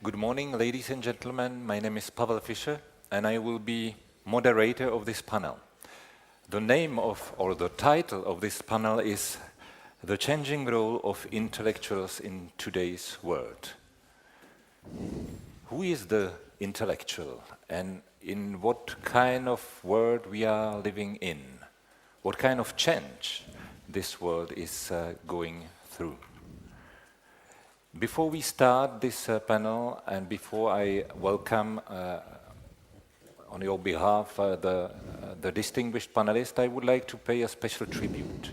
Good morning, ladies and gentlemen. My name is Pavel Fischer, and I will be moderator of this panel. The name of, or the title of this panel is The Changing Role of Intellectuals in Today's World. Who is the intellectual, and in what kind of world we are living in? What kind of change this world is going through? Before we start this panel, and before I welcome on your behalf the distinguished panelists, I would like to pay a special tribute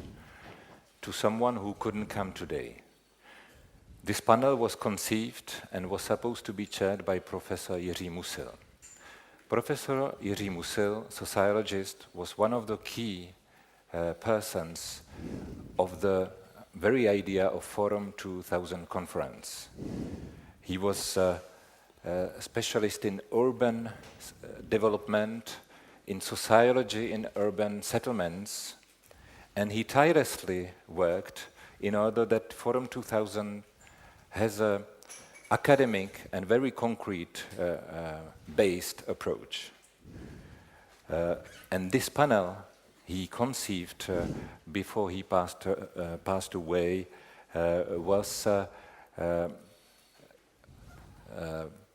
to someone who couldn't come today. This panel was conceived and was supposed to be chaired by Professor Jiří Musil. Professor Jiří Musil, sociologist, was one of the key persons of the very idea of Forum 2000 conference. He was a specialist in urban development, in sociology in urban settlements, and he tirelessly worked in order that Forum 2000 has an academic and very concrete based approach. And this panel he conceived before he passed away was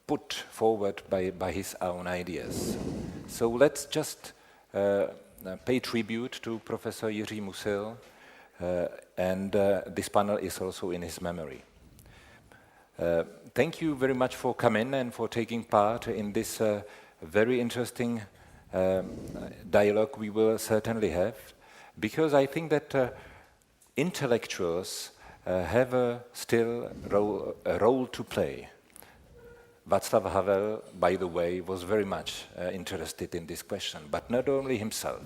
put forward by his own ideas. So let's just pay tribute to Professor Jiří Musil, and this panel is also in his memory. Thank you very much for coming and for taking part in this very interesting dialogue we will certainly have, because I think that intellectuals have still a role to play. Václav Havel, by the way, was very much interested in this question, but not only himself.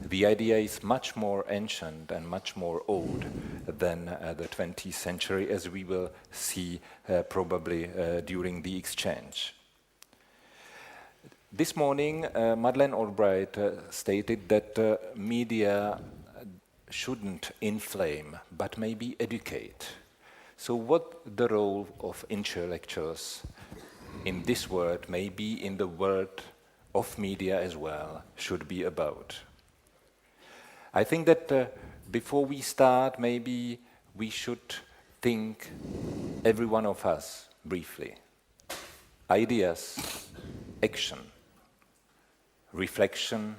The idea is much more ancient and much more old than the 20th century, as we will see probably during the exchange. This morning, Madeleine Albright stated that media shouldn't inflame, but maybe educate. So what the role of intellectuals in this world, maybe in the world of media as well, should be about? I think that before we start, maybe we should think, every one of us, briefly. Ideas, action, reflection,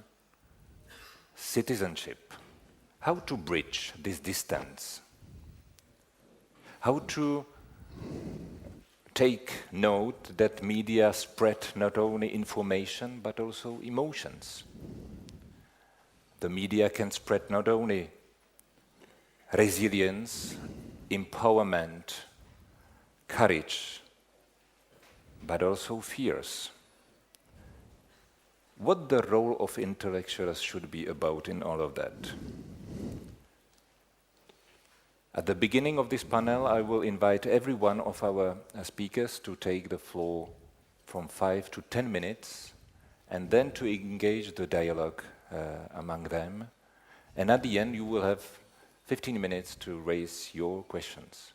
citizenship. How to bridge this distance? How to take note that media spread not only information but also emotions. The media can spread not only resilience, empowerment, courage, but also fears. What the role of intellectuals should be about in all of that? At the beginning of this panel, I will invite every one of our speakers to take the floor from 5 to 10 minutes, and then to engage the dialogue among them. And at the end, you will have 15 minutes to raise your questions.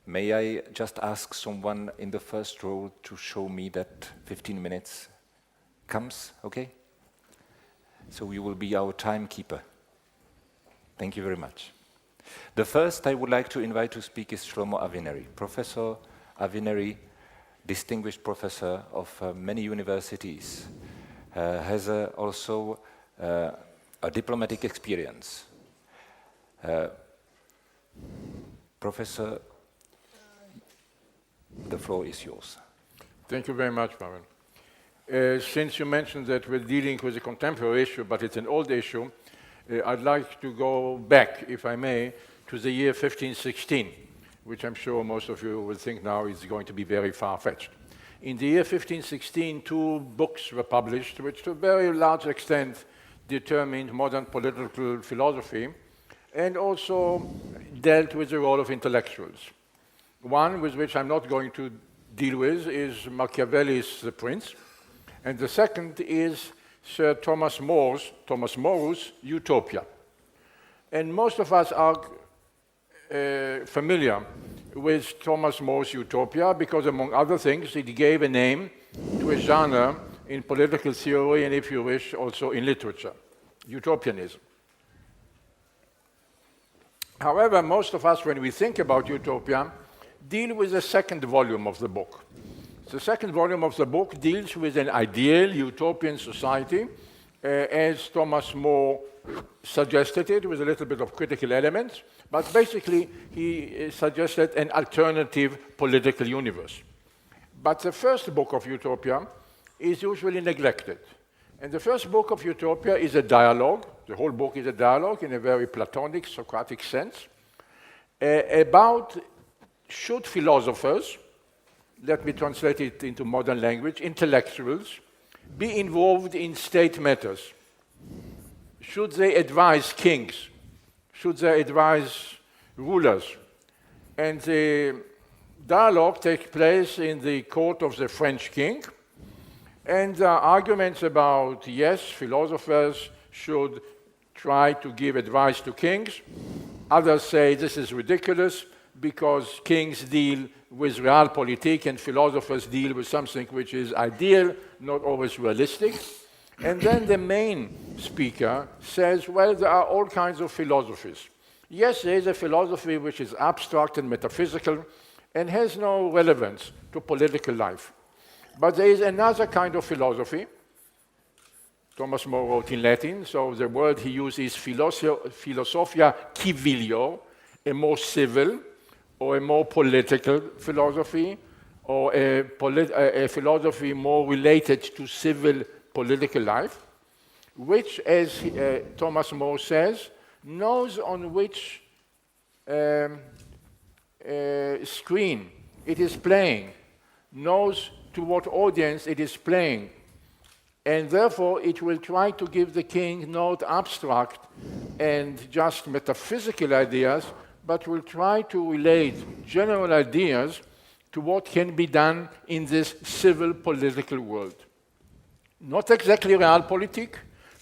May I just ask someone in the first row to show me that 15 minutes comes, okay? So you will be our timekeeper. Thank you very much. The first I would like to invite to speak is Shlomo Avineri. Professor Avineri, distinguished professor of many universities, has also a diplomatic experience. Professor, the floor is yours. Thank you very much, Pavel. Since you mentioned that we're dealing with a contemporary issue, but it's an old issue, I'd like to go back, if I may, to the year 1516, which I'm sure most of you will think now is going to be very far-fetched. In the year 1516, two books were published, which to a very large extent determined modern political philosophy, and also dealt with the role of intellectuals. One, with which I'm not going to deal with, is Machiavelli's The Prince, and the second is Sir Thomas More's Utopia. And most of us are familiar with Thomas More's Utopia because, among other things, it gave a name to a genre in political theory and, if you wish, also in literature, utopianism. However, most of us, when we think about utopia, deal with the second volume of the book. The second volume of the book deals with an ideal utopian society, as Thomas More suggested it, with a little bit of critical elements, but basically he suggested an alternative political universe. But the first book of Utopia is usually neglected. And the first book of Utopia is a dialogue. The whole book is a dialogue in a very Platonic, Socratic sense, about should philosophers, let me translate it into modern language, intellectuals, be involved in state matters? Should they advise kings? Should they advise rulers? And the dialogue takes place in the court of the French king, and there are arguments about, yes, philosophers should try to give advice to kings. Others say this is ridiculous because kings deal with realpolitik and philosophers deal with something which is ideal, not always realistic. And then the main speaker says, well, there are all kinds of philosophies. Yes, there is a philosophy which is abstract and metaphysical and has no relevance to political life. But there is another kind of philosophy. Thomas More wrote in Latin, so the word he used is philosophia civilio, a more civil or a more political philosophy, or a philosophy more related to civil political life, which, as Thomas More says, knows on which screen it is playing, knows to what audience it is playing, and therefore it will try to give the king not abstract and just metaphysical ideas, but will try to relate general ideas to what can be done in this civil political world. Not exactly realpolitik,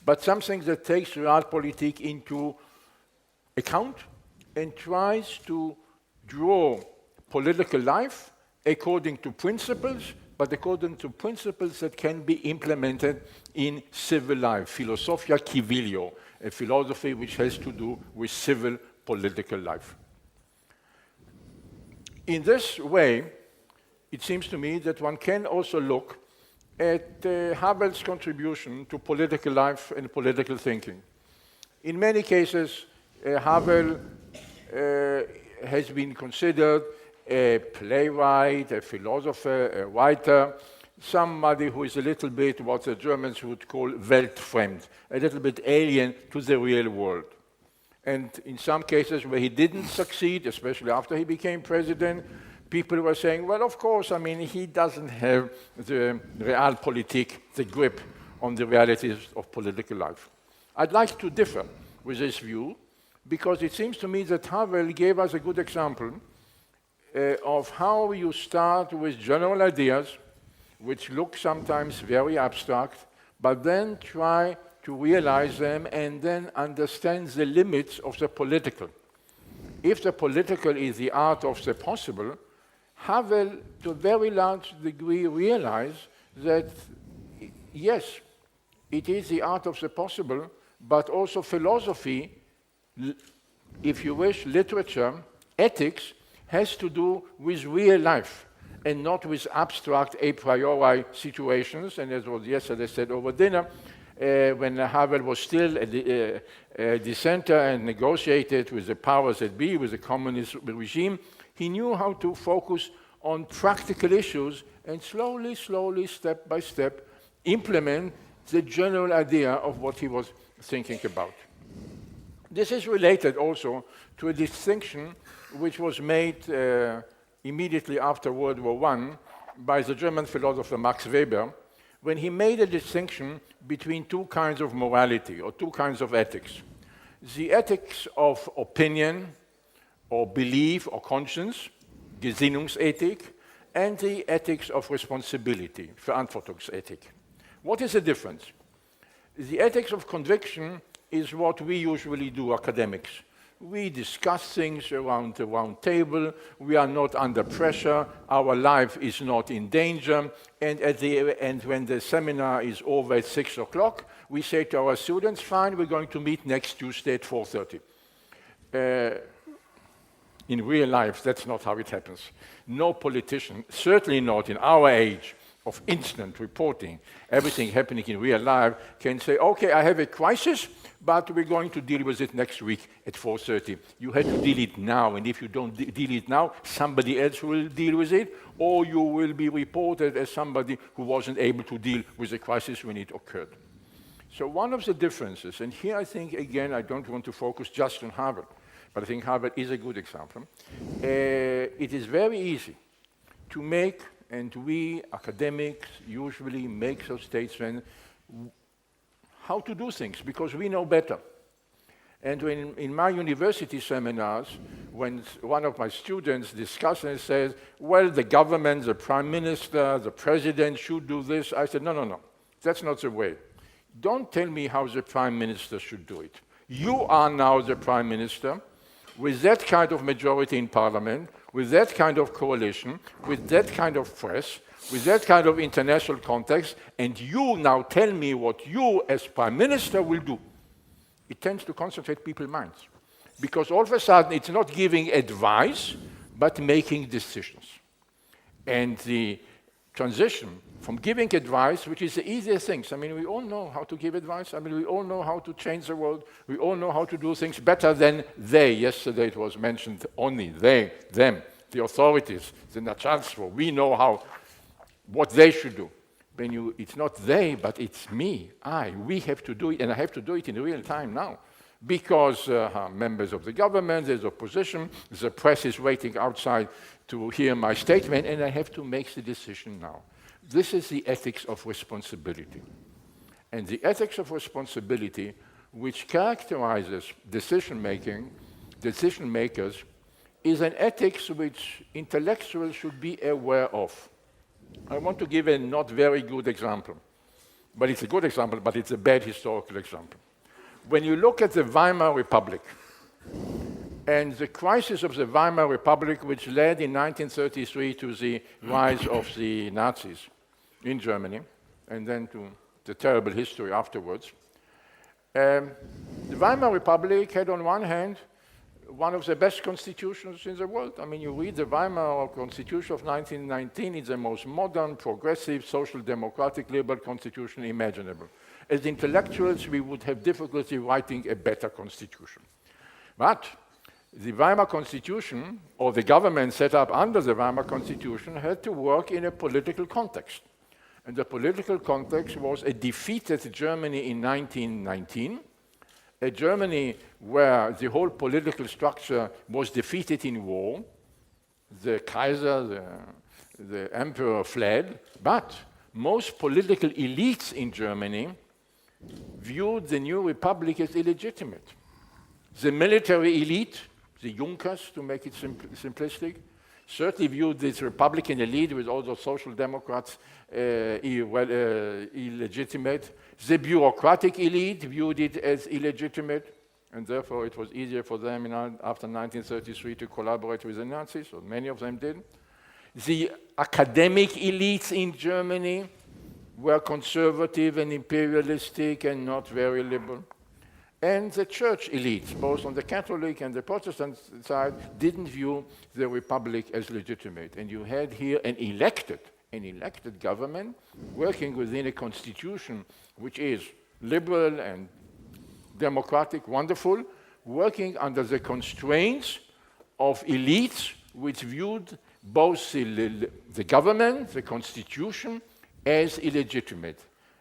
but something that takes realpolitik into account and tries to draw political life according to principles, but according to principles that can be implemented in civil life. Philosophia civilio, a philosophy which has to do with civil political life. In this way, it seems to me that one can also look at Havel's contribution to political life and political thinking. In many cases, Havel has been considered a playwright, a philosopher, a writer, somebody who is a little bit what the Germans would call weltfremd, a little bit alien to the real world. And in some cases where he didn't succeed, especially after he became president, people were saying, well, of course, I mean, he doesn't have the realpolitik, the grip on the realities of political life. I'd like to differ with this view because it seems to me that Havel gave us a good example of how you start with general ideas, which look sometimes very abstract, but then try to realize them and then understand the limits of the political. If the political is the art of the possible, Havel, to a very large degree, realized that, yes, it is the art of the possible, but also philosophy, if you wish, literature, ethics, has to do with real life and not with abstract a priori situations. And as was yesterday said over dinner, when Havel was still a dissenter and negotiated with the powers that be, with the communist regime, he knew how to focus on practical issues and slowly, step by step, implement the general idea of what he was thinking about. This is related also to a distinction which was made immediately after World War I by the German philosopher Max Weber, when he made a distinction between two kinds of morality or two kinds of ethics. The ethics of opinion or belief or conscience, Gesinnungsethik, and the ethics of responsibility, Verantwortungsethik. What is the difference? The ethics of conviction is what we usually do, academics. We discuss things around the round table. We are not under pressure. Our life is not in danger. And at the end, when the seminar is over at 6 o'clock, we say to our students, fine, we're going to meet next Tuesday at 4:30. In real life, that's not how it happens. No politician, certainly not in our age of instant reporting, everything happening in real life, can say, okay, I have a crisis, but we're going to deal with it next week at 4:30. You have to deal it now, and if you don't deal it now, somebody else will deal with it, or you will be reported as somebody who wasn't able to deal with the crisis when it occurred. So one of the differences, and here I think, again, I don't want to focus just on Harvard, but I think Harvard is a good example. It is very easy to make, and we academics usually make those statements, how to do things, because we know better. And when in my university seminars, when one of my students discusses and says, well, the government, the prime minister, the president should do this, I said, no, that's not the way. Don't tell me how the prime minister should do it. You are now the prime minister, with that kind of majority in parliament, with that kind of coalition, with that kind of press, with that kind of international context, and you now tell me what you as prime minister will do. It tends to concentrate people's minds. Because all of a sudden it's not giving advice, but making decisions. And the transition from giving advice, which is the easiest things. I mean, we all know how to give advice. I mean, we all know how to change the world. We all know how to do things better than they. Yesterday it was mentioned only they, them, the authorities, the начальство. We know what they should do. When it's not they, but it's me, we have to do it, and I have to do it in real time now. Because members of the government, there's opposition, the press is waiting outside to hear my statement, and I have to make the decision now. This is the ethics of responsibility. And the ethics of responsibility, which characterizes decision-makers, is an ethics which intellectuals should be aware of. I want to give a not very good example. But it's a good example, but it's a bad historical example. When you look at the Weimar Republic, and the crisis of the Weimar Republic, which led in 1933 to the rise of the Nazis in Germany, and then to the terrible history afterwards, the Weimar Republic had on one hand one of the best constitutions in the world. I mean, you read the Weimar Constitution of 1919, it's the most modern, progressive, social, democratic, liberal constitution imaginable. As intellectuals, we would have difficulty writing a better constitution. But the Weimar Constitution, or the government set up under the Weimar Constitution, had to work in a political context. And the political context was a defeated Germany in 1919, a Germany where the whole political structure was defeated in war. The Kaiser, the emperor fled, but most political elites in Germany viewed the new republic as illegitimate. The military elite, the Junkers, to make it simplistic, certainly viewed this Republican elite with all those social democrats illegitimate. The bureaucratic elite viewed it as illegitimate, and therefore it was easier for them after 1933 to collaborate with the Nazis, or many of them did. The academic elites in Germany were conservative and imperialistic and not very liberal. And the church elites, both on the Catholic and the Protestant side, didn't view the republic as legitimate. And you had here an elected government working within a constitution which is liberal and democratic, wonderful, working under the constraints of elites which viewed both the government, the constitution, as illegitimate.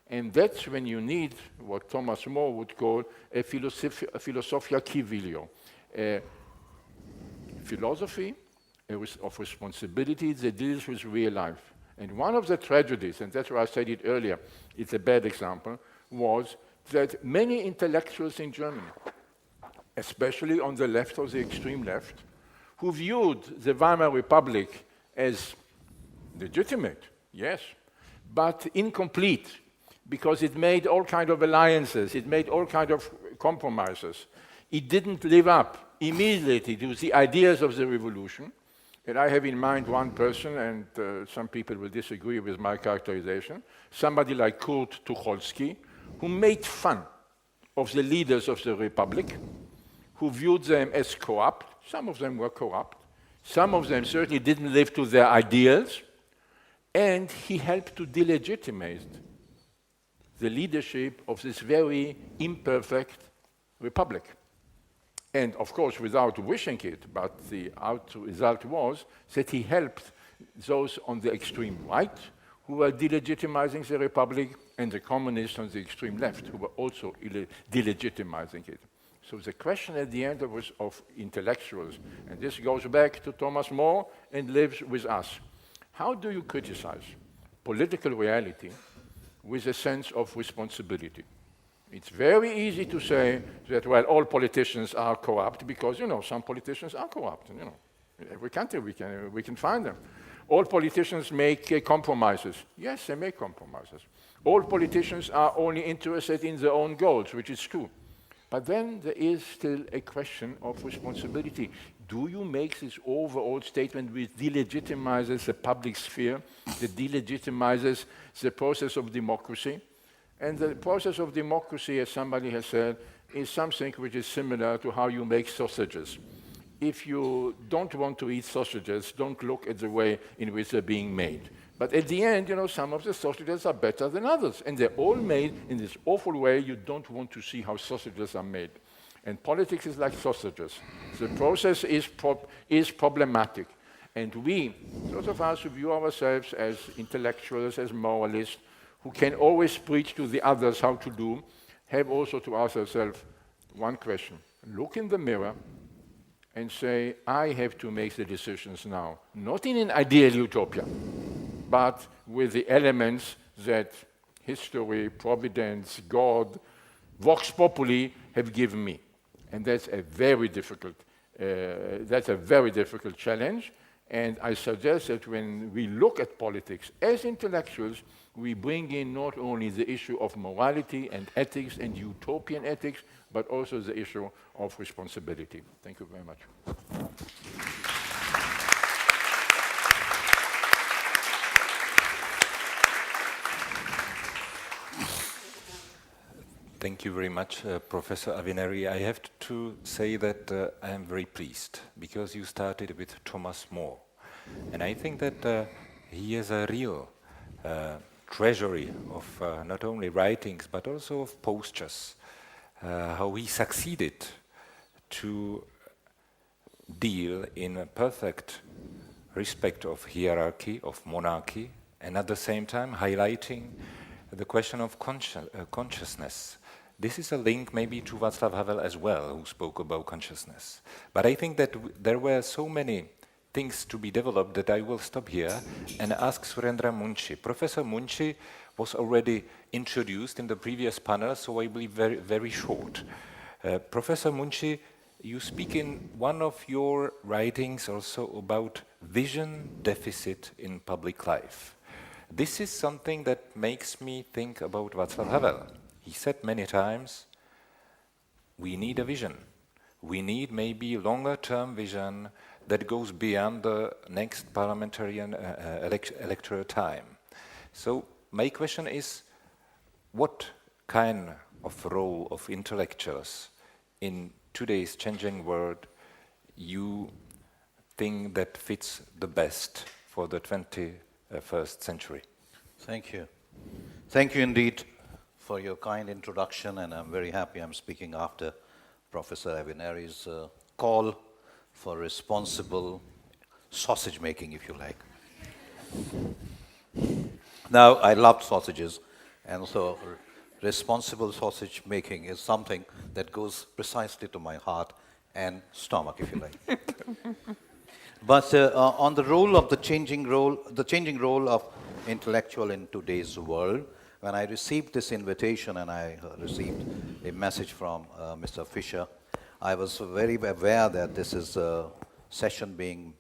And that's when you need what Thomas More would call a philosophia civilio, a philosophy of responsibility that deals with real life. And one of the tragedies, and that's why I said it earlier, it's a bad example, was that many intellectuals in Germany, especially on the left or the extreme left, who viewed the Weimar Republic as legitimate, yes, but incomplete, because it made all kinds of alliances, it made all kinds of compromises. It didn't live up immediately to the ideas of the revolution. And I have in mind one person, and some people will disagree with my characterization, somebody like Kurt Tucholsky, who made fun of the leaders of the Republic, who viewed them as corrupt. Some of them were corrupt. Some of them certainly didn't live to their ideals. And he helped to delegitimize the leadership of this very imperfect republic. And of course, without wishing it, but the result was that he helped those on the extreme right who were delegitimizing the republic, and the communists on the extreme left who were also delegitimizing it. So the question at the end was of intellectuals, and this goes back to Thomas More and lives with us. How do you criticize political reality with a sense of responsibility? It's very easy to say that, well, all politicians are corrupt because, some politicians are corrupt. In every country we can find them. All politicians make compromises. Yes, they make compromises. All politicians are only interested in their own goals, which is true. But then there is still a question of responsibility. Do you make this overall statement which delegitimizes the public sphere, that delegitimizes the process of democracy? And the process of democracy, as somebody has said, is something which is similar to how you make sausages. If you don't want to eat sausages, don't look at the way in which they're being made. But at the end, some of the sausages are better than others. And they're all made in this awful way you don't want to see how sausages are made. And politics is like sausages. The process is problematic. And we, those of us who view ourselves as intellectuals, as moralists, who can always preach to the others how to do, have also to ask ourselves one question. Look in the mirror and say, I have to make the decisions now, not in an ideal utopia, but with the elements that history, providence, God, vox populi have given me. And that's a very difficult challenge. And I suggest that when we look at politics as intellectuals, we bring in not only the issue of morality and ethics and utopian ethics, but also the issue of responsibility. Thank you very much. Thank you very much, Professor Avineri. I have to say that I am very pleased because you started with Thomas More. And I think that he is a real treasury of not only writings but also of postures, how he succeeded to deal in a perfect respect of hierarchy, of monarchy, and at the same time highlighting the question of consciousness. This is a link maybe to Václav Havel as well, who spoke about consciousness. But I think that there were so many things to be developed that I will stop here and ask Surendra Munshi. Professor Munshi was already introduced in the previous panel, so I will be very, very short. Professor Munshi, you speak in one of your writings also about vision deficit in public life. This is something that makes me think about Václav Havel. He said many times, we need a vision. We need maybe longer-term vision that goes beyond the next parliamentary electoral time. So my question is, what kind of role of intellectuals in today's changing world you think that fits the best for the 21st century? Thank you. Thank you indeed for your kind introduction, and I'm very happy I'm speaking after Professor Avineri's call for responsible sausage making, if you like. Now, I love sausages, and so responsible sausage making is something that goes precisely to my heart and stomach, if you like. But on the role of the changing role of intellectual in today's world, when I received this invitation and I received a message from Mr. Fischer, I was very aware that this is a session being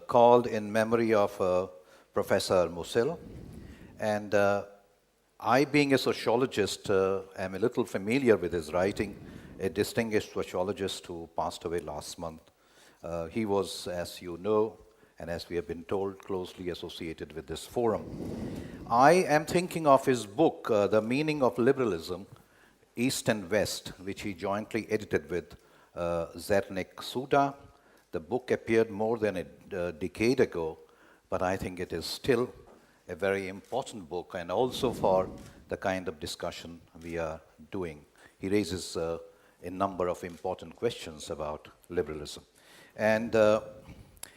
called in memory of Professor Musil. And I, being a sociologist, am a little familiar with his writing a distinguished sociologist who passed away last month. He was, as you know, and as we have been told, closely associated with this forum. I am thinking of his book, The Meaning of Liberalism, East and West, which he jointly edited with Zernik Suda. The book appeared more than a decade ago, but I think it is still a very important book, and also for the kind of discussion we are doing. He raises a number of important questions about liberalism. And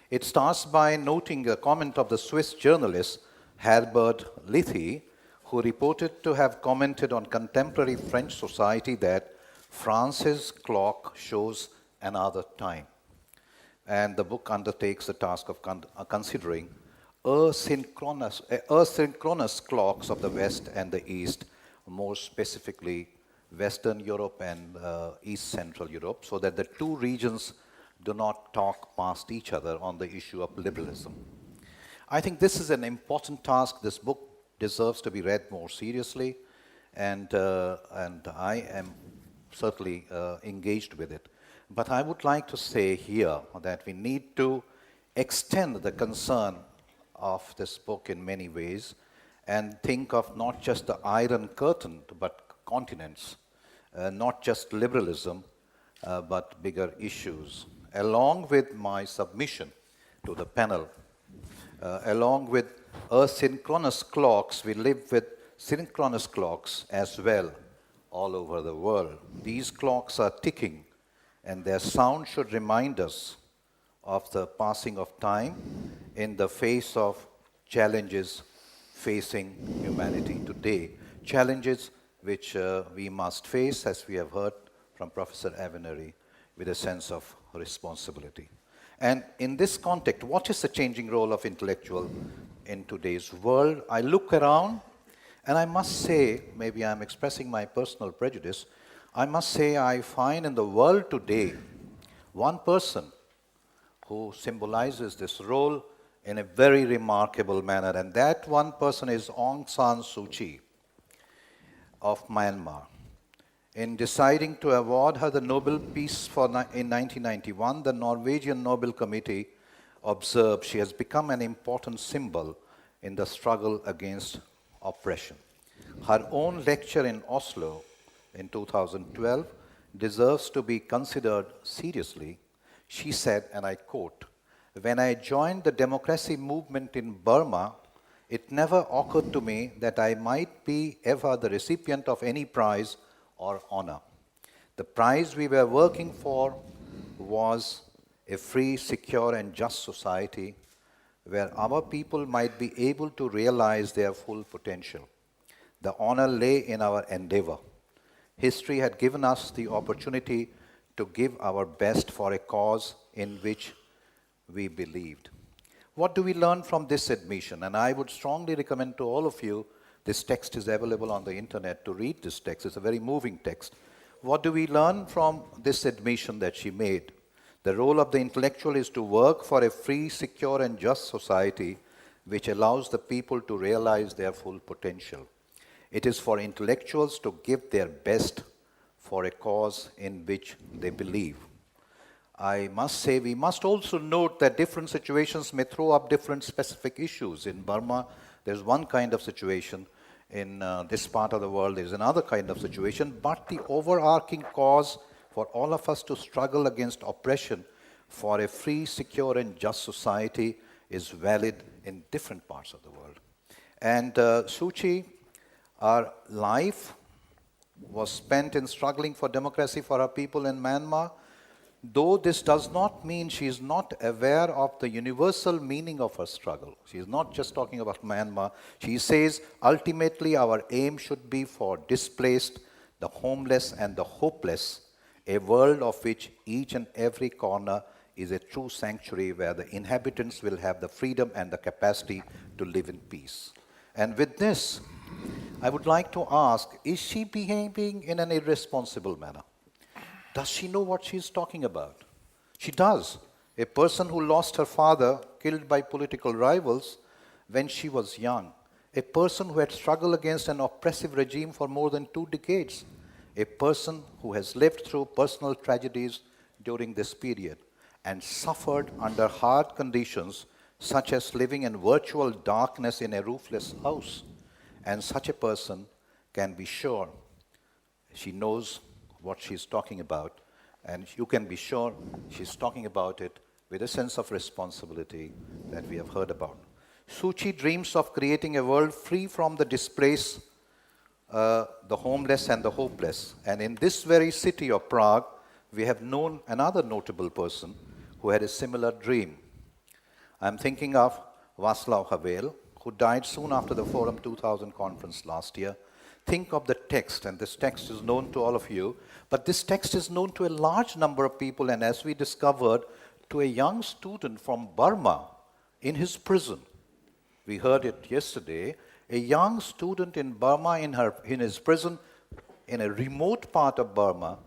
it starts by noting a comment of the Swiss journalist Herbert Lithy, who reported to have commented on contemporary French society that France's clock shows another time. And the book undertakes the task of considering asynchronous clocks of the West and the East, more specifically Western Europe and East Central Europe, so that the two regions do not talk past each other on the issue of liberalism. I think this is an important task. This book deserves to be read more seriously, and I am certainly engaged with it. But I would like to say here that we need to extend the concern of this book in many ways and think of not just the Iron Curtain, but continents, not just liberalism, but bigger issues. Along with my submission to the panel, along with asynchronous clocks, we live with synchronous clocks as well all over the world. These clocks are ticking, and their sound should remind us of the passing of time in the face of challenges facing humanity today. Challenges which we must face, as we have heard from Professor Avineri, with a sense of responsibility. And in this context, what is the changing role of intellectual in today's world? I look around, and I must say, maybe I'm expressing my personal prejudice, I must say I find in the world today one person who symbolizes this role in a very remarkable manner, and that one person is Aung San Suu Kyi of Myanmar. In deciding to award her the Nobel Peace in 1991, the Norwegian Nobel Committee observed she has become an important symbol in the struggle against oppression. Her own lecture in Oslo in 2012 deserves to be considered seriously. She said, and I quote, "When I joined the democracy movement in Burma, it never occurred to me that I might be ever the recipient of any prize or honor. The prize we were working for was a free, secure, and just society where our people might be able to realize their full potential. The honor lay in our endeavor. History had given us the opportunity to give our best for a cause in which we believed." What do we learn from this admission? And I would strongly recommend to all of you, this text is available on the internet, to read this text. It's a very moving text. What do we learn from this admission that she made? The role of the intellectual is to work for a free, secure, and just society which allows the people to realize their full potential. It is for intellectuals to give their best for a cause in which they believe. I must say, we must also note that different situations may throw up different specific issues. In Burma, there's one kind of situation. In this part of the world, there's another kind of situation. But the overarching cause for all of us to struggle against oppression for a free, secure, and just society is valid in different parts of the world. And Suu Kyi, our life was spent in struggling for democracy for our people in Myanmar. Though this does not mean she is not aware of the universal meaning of her struggle. She is not just talking about Myanmar. She says, ultimately our aim should be for displaced, the homeless, and the hopeless, a world of which each and every corner is a true sanctuary where the inhabitants will have the freedom and the capacity to live in peace. And with this, I would like to ask, is she behaving in an irresponsible manner? Does she know what she is talking about? She does. A person who lost her father, killed by political rivals when she was young. A person who had struggled against an oppressive regime for more than 2 decades. a person who has lived through personal tragedies during this period and suffered under hard conditions, such as living in virtual darkness in a roofless house. And such a person can be sure she knows what she's talking about, and you can be sure she's talking about it with a sense of responsibility that we have heard about. Suchi dreams of creating a world free from the displaced, the homeless and the hopeless. And in this very city of Prague, we have known another notable person who had a similar dream. I'm thinking of Václav Havel, who died soon after the Forum 2000 conference last year. Think of the text, and this text is known to all of you, but this text is known to a large number of people, and as we discovered, to a young student from Burma in his prison. We heard it yesterday. A young student in Burma in his prison in a remote part of Burma.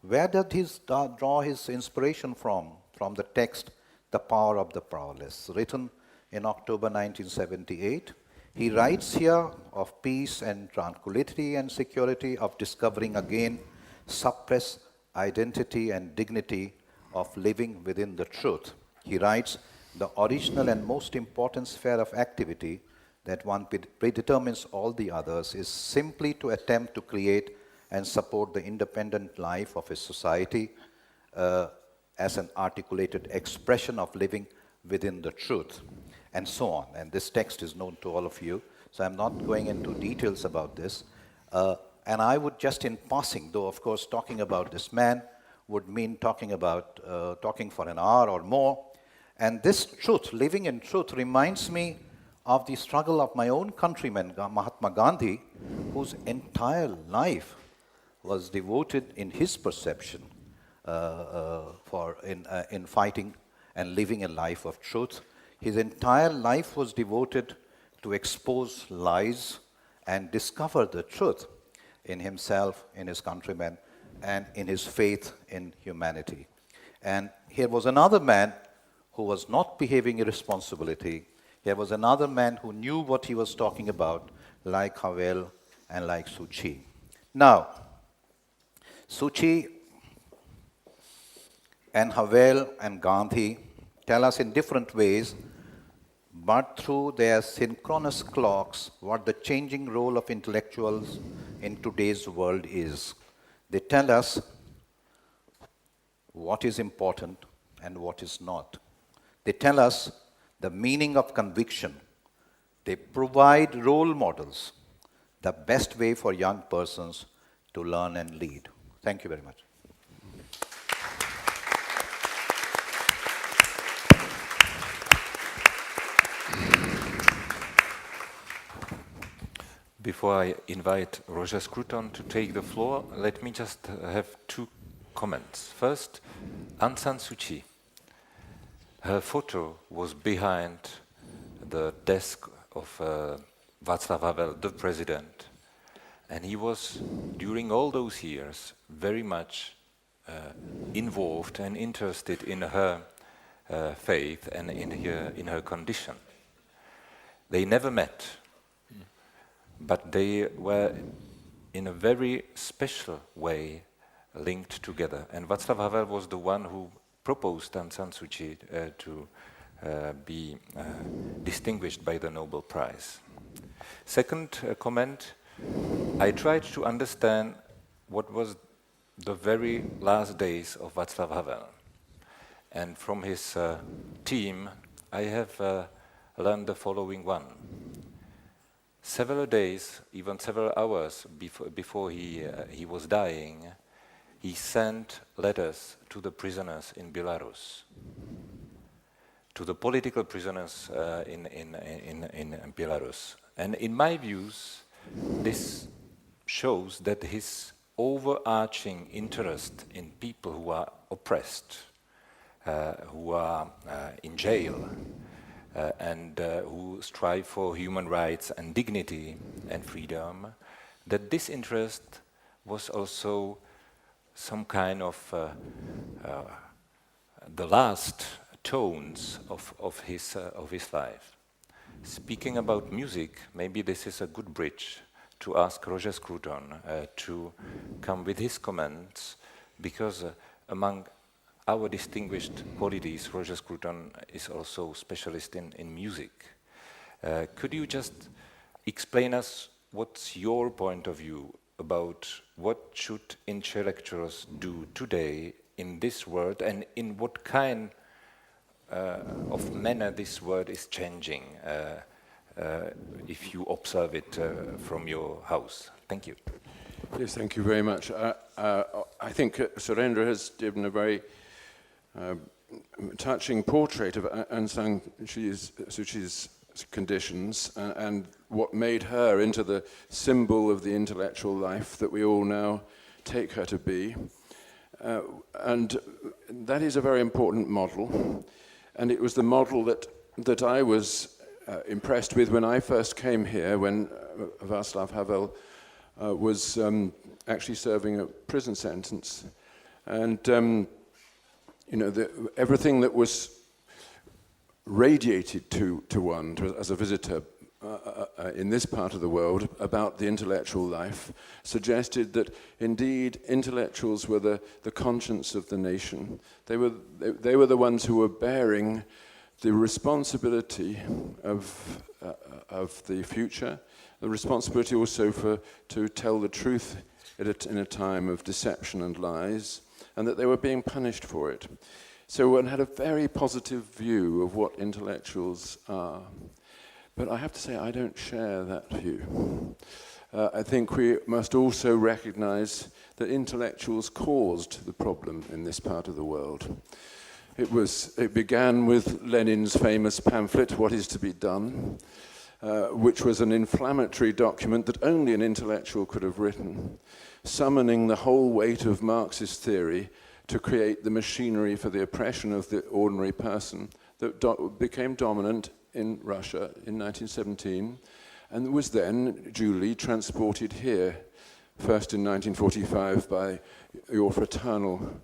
Where did he draw his inspiration from? From the text, The Power of the Powerless, written in October 1978. He writes here of peace and tranquility and security, of discovering again suppressed identity and dignity, of living within the truth. He writes, the original and most important sphere of activity that one predetermines all the others is simply to attempt to create and support the independent life of a society as an articulated expression of living within the truth, and so on. And this text is known to all of you, so I'm not going into details about this. And I would just in passing, though of course talking about this man would mean talking for an hour or more. And this truth, living in truth, reminds me of the struggle of my own countryman, Mahatma Gandhi, whose entire life was devoted, in his perception, in fighting and living a life of truth. His entire life was devoted to expose lies and discover the truth in himself, in his countrymen, and in his faith in humanity. And here was another man who was not behaving irresponsibly. Here was another man who knew what he was talking about, like Havel and like Suchi. Now, Suchi and Havel and Gandhi tell us in different ways, but through their synchronous clocks, what the changing role of intellectuals in today's world is. They tell us what is important and what is not. They tell us the meaning of conviction. They provide role models, the best way for young persons to learn and lead. Thank you very much. Before I invite Roger Scruton to take the floor, let me just have two comments. First, Aung San Suu Kyi. Her photo was behind the desk of Václav Havel, the president, and he was, during all those years, very much involved and interested in her faith and in her condition. They never met, but they were in a very special way linked together. And Václav Havel was the one who proposed Aung San Suu Kyi to be distinguished by the Nobel Prize. Second comment, I tried to understand what was the very last days of Václav Havel. And from his team, I have learned the following one. Several days, even several hours before he was dying, he sent letters to the prisoners in Belarus, to the political prisoners in Belarus. And in my views, this shows that his overarching interest in people who are oppressed, who are in jail, and who strive for human rights and dignity and freedom, that this interest was also some kind of the last tones of his life. Speaking about music, maybe this is a good bridge to ask Roger Scruton to come with his comments, because among our distinguished qualities, Roger Scruton is also specialist in music. Could you just explain us what's your point of view about what should intellectuals do today in this world, and in what kind of manner this world is changing, if you observe it from your house? Thank you. Yes, thank you very much. I think Surendra has given a very touching portrait of Aung San Suu Kyi's conditions and what made her into the symbol of the intellectual life that we all now take her to be. And that is a very important model. And it was the model that I was impressed with when I first came here, when Václav Havel was actually serving a prison sentence. And, everything that was radiated to one as a visitor in this part of the world about the intellectual life suggested that indeed intellectuals were the conscience of the nation. They were the ones who were bearing the responsibility of the future, the responsibility also to tell the truth in a time of deception and lies, and that they were being punished for it. So one had a very positive view of what intellectuals are. But I have to say I don't share that view. I think we must also recognize that intellectuals caused the problem in this part of the world. It began with Lenin's famous pamphlet, What is to be Done, which was an inflammatory document that only an intellectual could have written, summoning the whole weight of Marxist theory to create the machinery for the oppression of the ordinary person that became dominant in Russia in 1917, and was then duly transported here, first in 1945 by your fraternal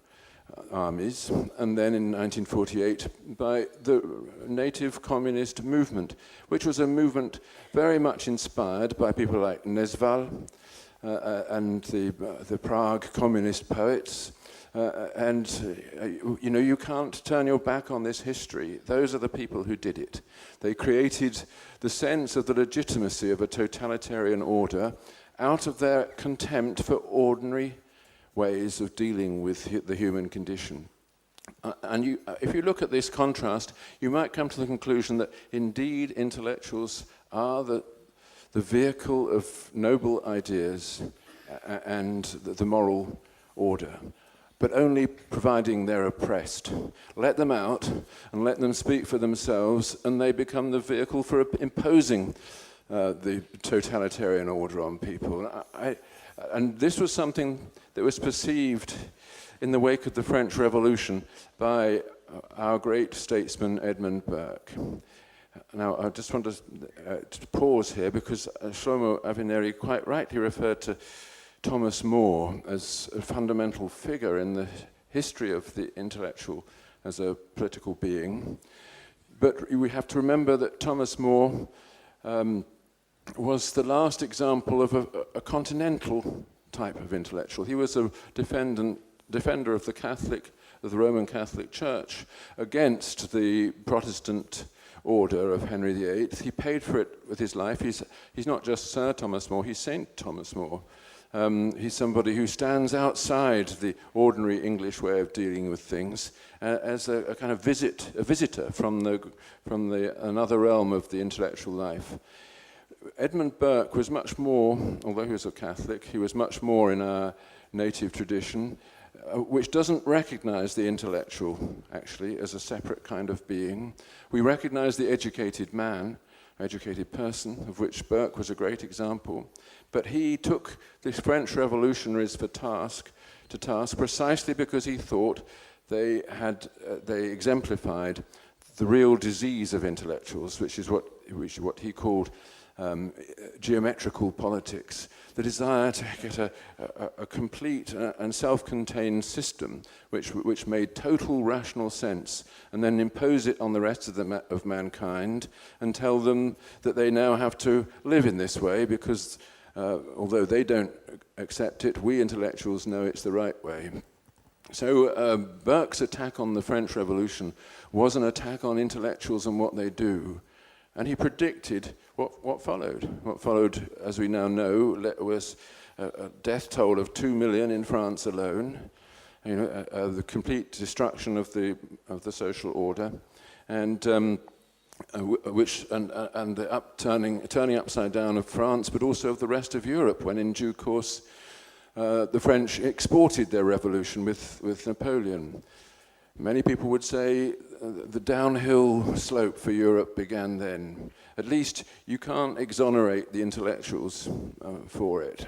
armies, and then in 1948 by the native communist movement, which was a movement very much inspired by people like Nezval and the Prague communist poets. You can't turn your back on this history. Those are the people who did it. They created the sense of the legitimacy of a totalitarian order out of their contempt for ordinary ways of dealing with the human condition. If you look at this contrast, you might come to the conclusion that indeed intellectuals are the vehicle of noble ideas and the moral order, but only providing they're oppressed. Let them out and let them speak for themselves, and they become the vehicle for imposing the totalitarian order on people. And this was something that was perceived in the wake of the French Revolution by our great statesman Edmund Burke. Now, I just want to pause here, because Shlomo Avineri quite rightly referred to Thomas More as a fundamental figure in the history of the intellectual as a political being. But we have to remember that Thomas More was the last example of a continental type of intellectual. He was a defender of the Roman Catholic Church against the Protestant order of Henry VIII. He paid for it with his life. He's not just Sir Thomas More, he's Saint Thomas More. He's somebody who stands outside the ordinary English way of dealing with things as a kind of visitor from another realm of the intellectual life. Edmund Burke was much more, although he was a Catholic, he was much more in our native tradition, which doesn't recognize the intellectual, actually, as a separate kind of being. We recognize the educated man, educated person, of which Burke was a great example. But he took the French revolutionaries to task precisely because he thought they exemplified the real disease of intellectuals, which is what he called geometrical politics, the desire to get a complete and self-contained system which made total rational sense, and then impose it on the rest of mankind and tell them that they now have to live in this way because although they don't accept it, we intellectuals know it's the right way. So Burke's attack on the French Revolution was an attack on intellectuals and what they do. And he predicted what followed. What followed, as we now know, was a death toll of 2 million in France alone, the complete destruction of the social order, and the turning upside down of France, but also of the rest of Europe, when in due course the French exported their revolution with Napoleon. Many people would say the downhill slope for Europe began then. At least you can't exonerate the intellectuals for it.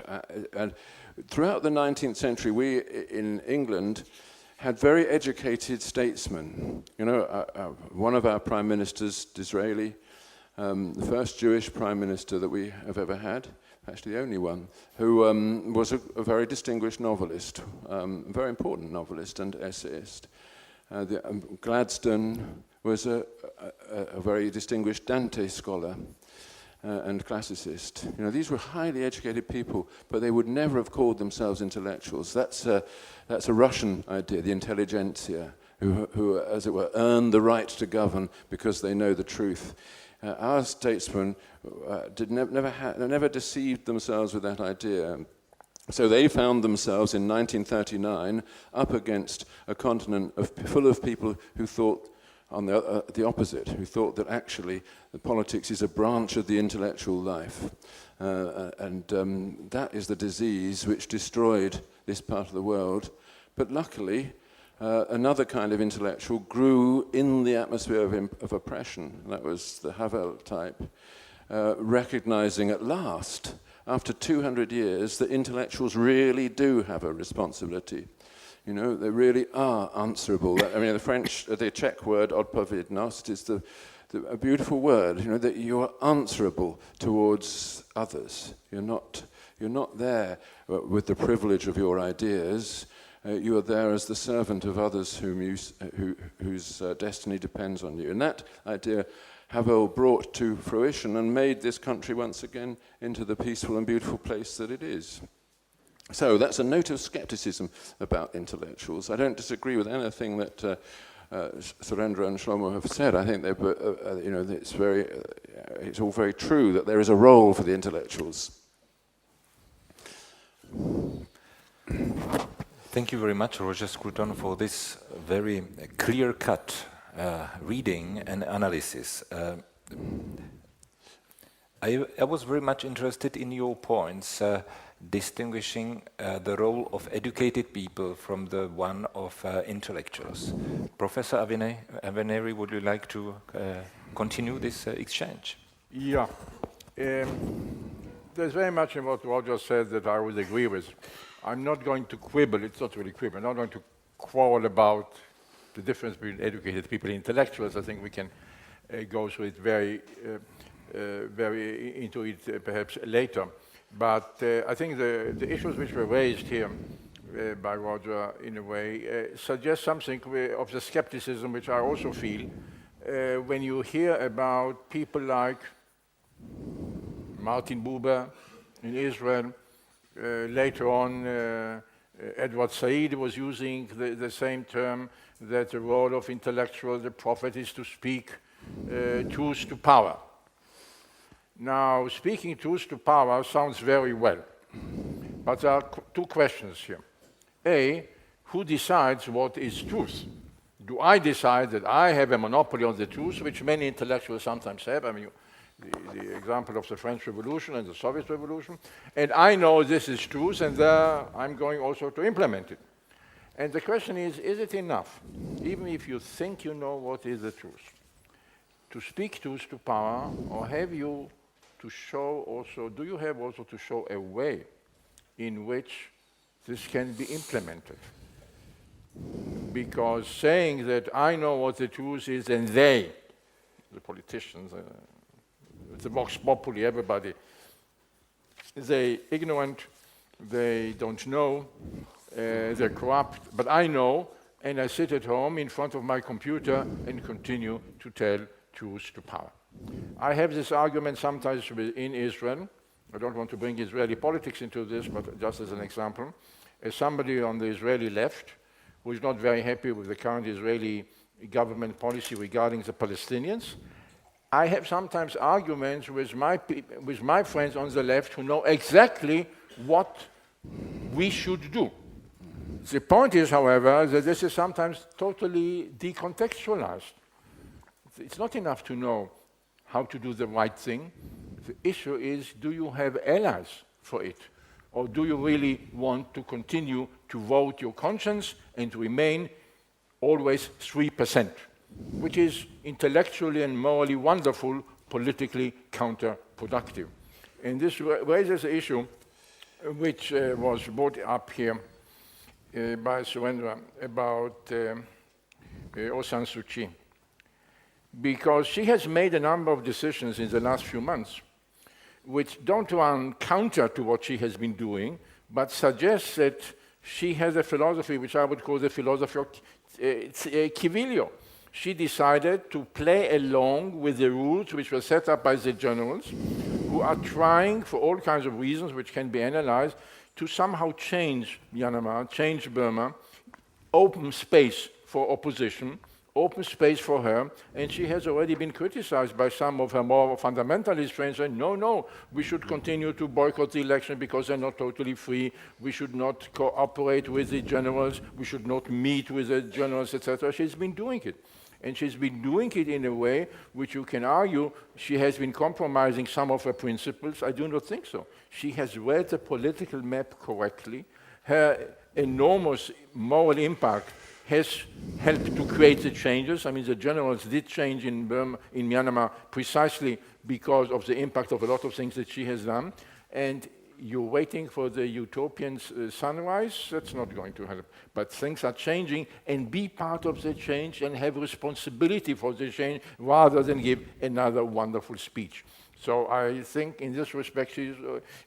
And throughout the 19th century, we in England had very educated statesmen. One of our prime ministers, Disraeli, the first Jewish prime minister that we have ever had, actually the only one, who was a very distinguished novelist, a very important novelist and essayist. Gladstone was a very distinguished Dante scholar and classicist. These were highly educated people, but they would never have called themselves intellectuals. That's a Russian idea, the intelligentsia, who, as it were, earn the right to govern because they know the truth. Our statesmen never deceived themselves with that idea. So they found themselves in 1939 up against a continent full of people who thought on the opposite, who thought that actually the politics is a branch of the intellectual life. That is the disease which destroyed this part of the world. But luckily, another kind of intellectual grew in the atmosphere of oppression. That was the Havel type, recognizing at last, after 200 years, that intellectuals really do have a responsibility. They really are answerable. The Czech word odpovědnost is a beautiful word. That you are answerable towards others. You're not there with the privilege of your ideas. You are there as the servant of others whose destiny depends on you. And that idea Havel brought to fruition and made this country once again into the peaceful and beautiful place that it is. So that's a note of skepticism about intellectuals. I don't disagree with anything that Surendra and Shlomo have said. I think it's all very true that there is a role for the intellectuals. Thank you very much, Roger Scruton, for this very clear-cut reading and analysis. I was very much interested in your points, distinguishing the role of educated people from the one of intellectuals. Professor Avineri, would you like to continue this exchange? Yeah. There's very much in what Roger said that I would agree with. I'm not going to quibble, it's not really quibble, I'm not going to quarrel about the difference between educated people and intellectuals. I think we can go through it very into it perhaps later. But I think the issues which were raised here by Roger, in a way, suggest something of the skepticism which I also feel when you hear about people like Martin Buber in Israel. Later on, Edward Said was using the same term, that the role of intellectual, the prophet, is to speak truth to power. Now, speaking truth to power sounds very well, but there are two questions here. A, who decides what is truth? Do I decide that I have a monopoly on the truth, which many intellectuals sometimes have? I mean, the example of the French Revolution and the Soviet Revolution, and I know this is truth, and I'm going also to implement it. And the question is it enough, even if you think you know what is the truth, to speak truth to power, or have you to show also, do you have also to show a way in which this can be implemented? Because saying that I know what the truth is, and they, the politicians, the vox populi, everybody, they're ignorant, they don't know, they're corrupt, but I know, and I sit at home in front of my computer and continue to tell truth to power. I have this argument sometimes in Israel, I don't want to bring Israeli politics into this, but just as an example, as somebody on the Israeli left who is not very happy with the current Israeli government policy regarding the Palestinians, I have sometimes arguments with my friends on the left who know exactly what we should do. The point is, however, that this is sometimes totally decontextualized. It's not enough to know how to do the right thing. The issue is, do you have allies for it? Or do you really want to continue to vote your conscience and to remain always 3%, which is intellectually and morally wonderful, politically counterproductive? And this raises an issue which was brought up here by Surendra about Aung San Suu Kyi, because she has made a number of decisions in the last few months which don't run counter to what she has been doing, but suggest that she has a philosophy which I would call the philosophy of Kivilio. She decided to play along with the rules which were set up by the generals, who are trying, for all kinds of reasons which can be analyzed, to somehow change Myanmar, change Burma, open space for opposition, open space for her, and she has already been criticized by some of her more fundamentalist friends saying, no, we should continue to boycott the election because they're not totally free, we should not cooperate with the generals, we should not meet with the generals, etc. She's been doing it. And she's been doing it in a way which you can argue she has been compromising some of her principles. I do not think so. She has read the political map correctly. Her enormous moral impact has helped to create the changes. I mean, the generals did change in Myanmar precisely because of the impact of a lot of things that she has done. And you're waiting for the utopian sunrise, that's not going to help. But things are changing, and be part of the change and have responsibility for the change rather than give another wonderful speech. So I think in this respect,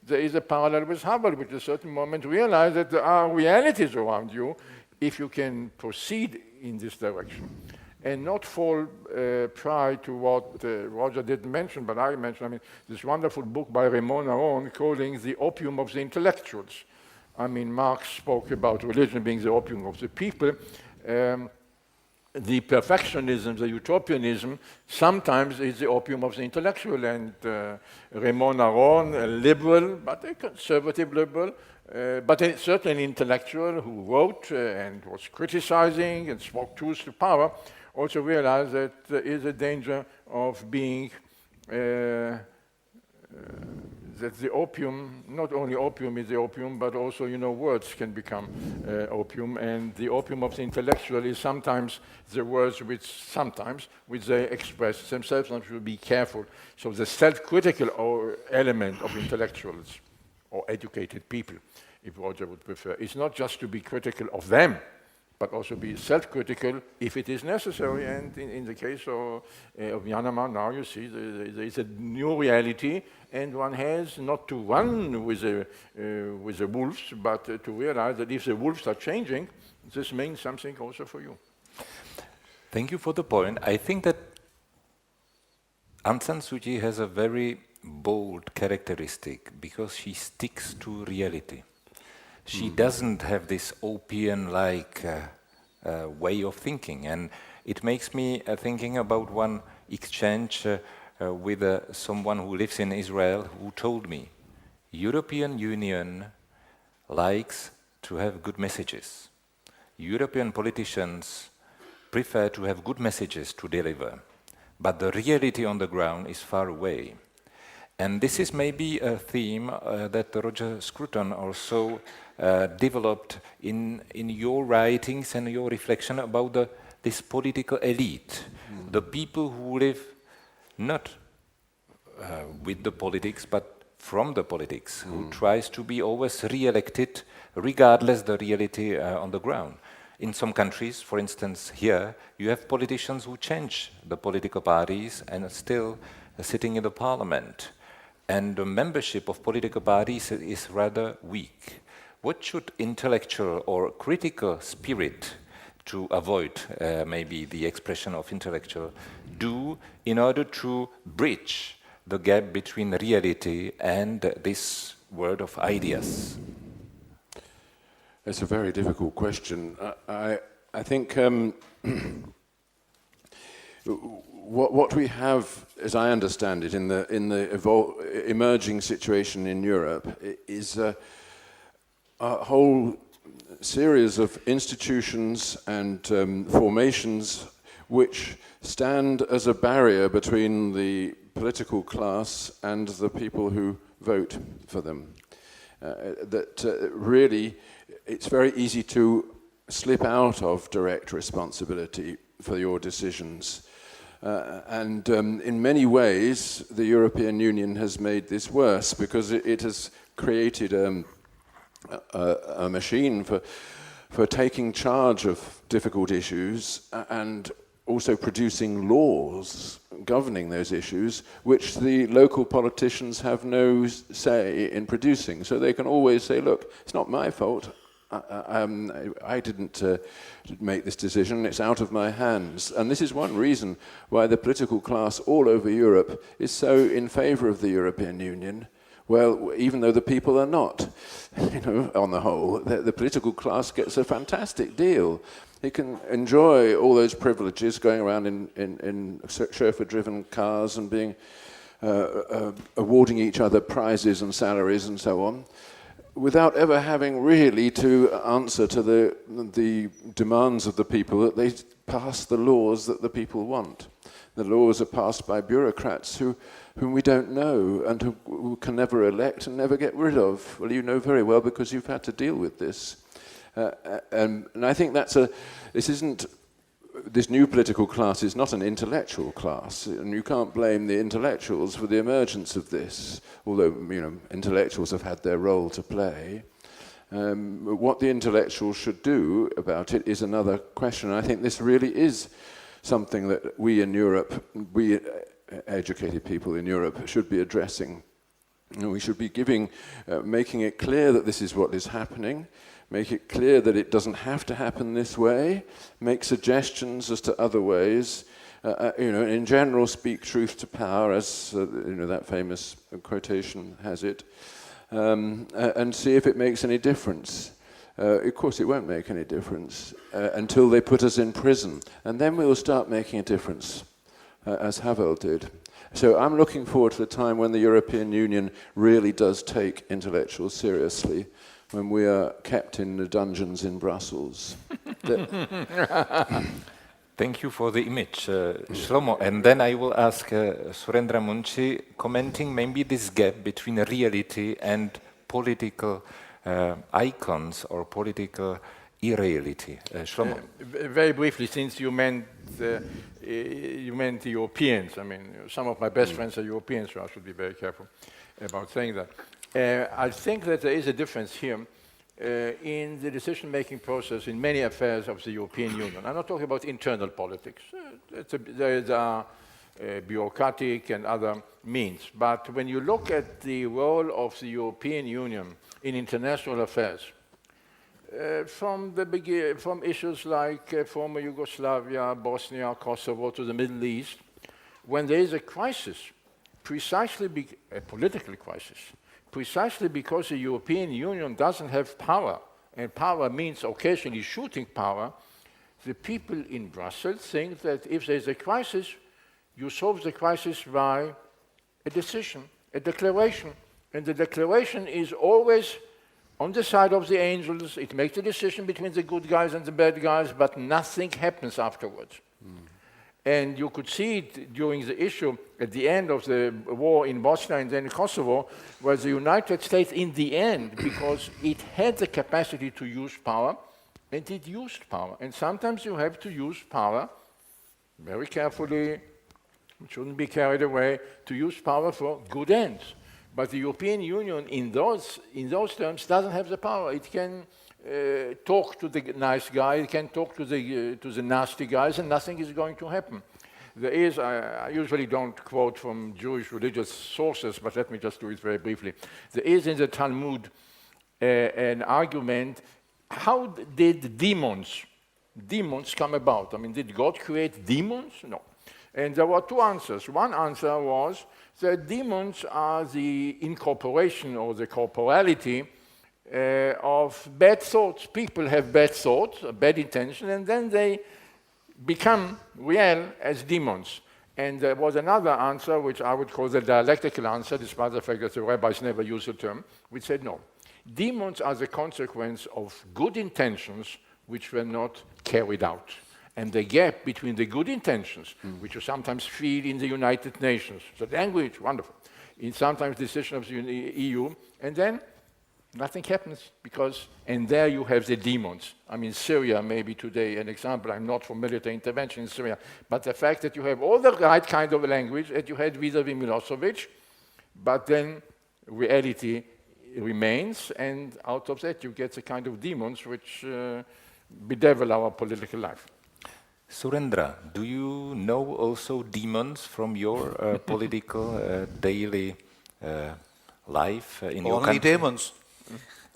there is a parallel with Havel, which at a certain moment realize that there are realities around you if you can proceed in this direction and not fall prey to what Roger didn't mention, but I mentioned, I mean, this wonderful book by Raymond Aron calling the opium of the intellectuals. I mean, Marx spoke about religion being the opium of the people. The perfectionism, the utopianism, sometimes is the opium of the intellectual. And Raymond Aron, a liberal, but a conservative liberal, but certainly an intellectual who wrote and was criticizing and spoke truth to power, also realized that there is a danger of being, that the opium, not only opium is the opium, but also, words can become opium, and the opium of the intellectual is sometimes the words which they express themselves, and should be careful. So the self-critical element of intellectuals, or educated people, if Roger would prefer, is not just to be critical of them, but also be self-critical if it is necessary. And in the case of Myanmar, now you see there is a new reality, and one has not to run with the wolves, but to realize that if the wolves are changing, this means something also for you. Thank you for the point. I think that Aung San Suu Kyi has a very bold characteristic because she sticks to reality. She doesn't have this opium-like way of thinking, and it makes me thinking about one exchange with someone who lives in Israel who told me, European Union likes to have good messages. European politicians prefer to have good messages to deliver, but the reality on the ground is far away. And this is maybe a theme that Roger Scruton also developed in your writings and your reflection about this political elite, the people who live not with the politics, but from the politics, who tries to be always re-elected regardless the reality on the ground. In some countries, for instance here, you have politicians who change the political parties and are still sitting in the parliament. And the membership of political parties is rather weak. What should intellectual or critical spirit, to avoid maybe the expression of intellectual, do in order to bridge the gap between reality and this world of ideas? It's a very difficult question. I think what we have, as I understand it, in the emerging situation in Europe is a whole series of institutions and formations which stand as a barrier between the political class and the people who vote for them. Really, it's very easy to slip out of direct responsibility for your decisions. In many ways, the European Union has made this worse because it has created a machine for taking charge of difficult issues and also producing laws governing those issues, which the local politicians have no say in producing. So they can always say, look, it's not my fault. I didn't make this decision, it's out of my hands. And this is one reason why the political class all over Europe is so in favor of the European Union. Well, even though the people are not, on the whole, the political class gets a fantastic deal. It can enjoy all those privileges, going around in chauffeur-driven cars and being awarding each other prizes and salaries and so on, without ever having really to answer to the demands of the people that they pass the laws that the people want. The laws are passed by bureaucrats whom we don't know and who can never elect and never get rid of. Well, you know very well because you've had to deal with this. And I think this new political class is not an intellectual class, and you can't blame the intellectuals for the emergence of this, although intellectuals have had their role to play. What the intellectuals should do about it is another question. I think this really is something that we in Europe, we educated people in Europe, should be addressing. We should be making it clear that this is what is happening, make it clear that it doesn't have to happen this way, make suggestions as to other ways, in general speak truth to power, as that famous quotation has it, and see if it makes any difference. Of course it won't make any difference until they put us in prison, and then we will start making a difference, as Havel did. So I'm looking forward to the time when the European Union really does take intellectuals seriously, when we are kept in the dungeons in Brussels. Thank you for the image, Shlomo. And then I will ask Surendra Munshi, commenting maybe this gap between reality and political icons or political irreality. Shlomo. Very briefly, since you meant the Europeans. I mean, some of my best friends are Europeans, so I should be very careful about saying that. I think that there is a difference here in the decision-making process in many affairs of the European Union. I'm not talking about internal politics. There are bureaucratic and other means. But when you look at the role of the European Union in international affairs, from issues like former Yugoslavia, Bosnia, Kosovo, to the Middle East, when there is a crisis, a political crisis, precisely because the European Union doesn't have power, and power means occasionally shooting power, the people in Brussels think that if there's a crisis, you solve the crisis by a decision, a declaration. And the declaration is always on the side of the angels. It makes a decision between the good guys and the bad guys, but nothing happens afterwards. And you could see it during the issue at the end of the war in Bosnia and then Kosovo, where the United States, in the end, because it had the capacity to use power, and it used power. And sometimes you have to use power very carefully, it shouldn't be carried away, to use power for good ends. But the European Union, in those terms, doesn't have the power. It can talk to the nice guy, it can talk to the nasty guys, and nothing is going to happen. There is, I usually don't quote from Jewish religious sources, but let me just do it very briefly. There is in the Talmud an argument, how did demons come about? I mean, did God create demons? No. And there were two answers. One answer was that demons are the incorporation or the corporality of bad thoughts. People have bad thoughts, a bad intention, and then they become real as demons. And there was another answer, which I would call the dialectical answer, despite the fact that the rabbis never use the term, which said no. Demons are the consequence of good intentions which were not carried out. And the gap between the good intentions, which you sometimes feel in the United Nations, the language, wonderful, in sometimes decisions of the EU, and then nothing happens because, and there you have the demons. I mean, Syria may be today an example. I'm not for military intervention in Syria, but the fact that you have all the right kind of language that you had vis-a-vis Milosevic, but then reality remains, and out of that you get the kind of demons which bedevil our political life. Surendra, do you know also demons from your political daily life in your country?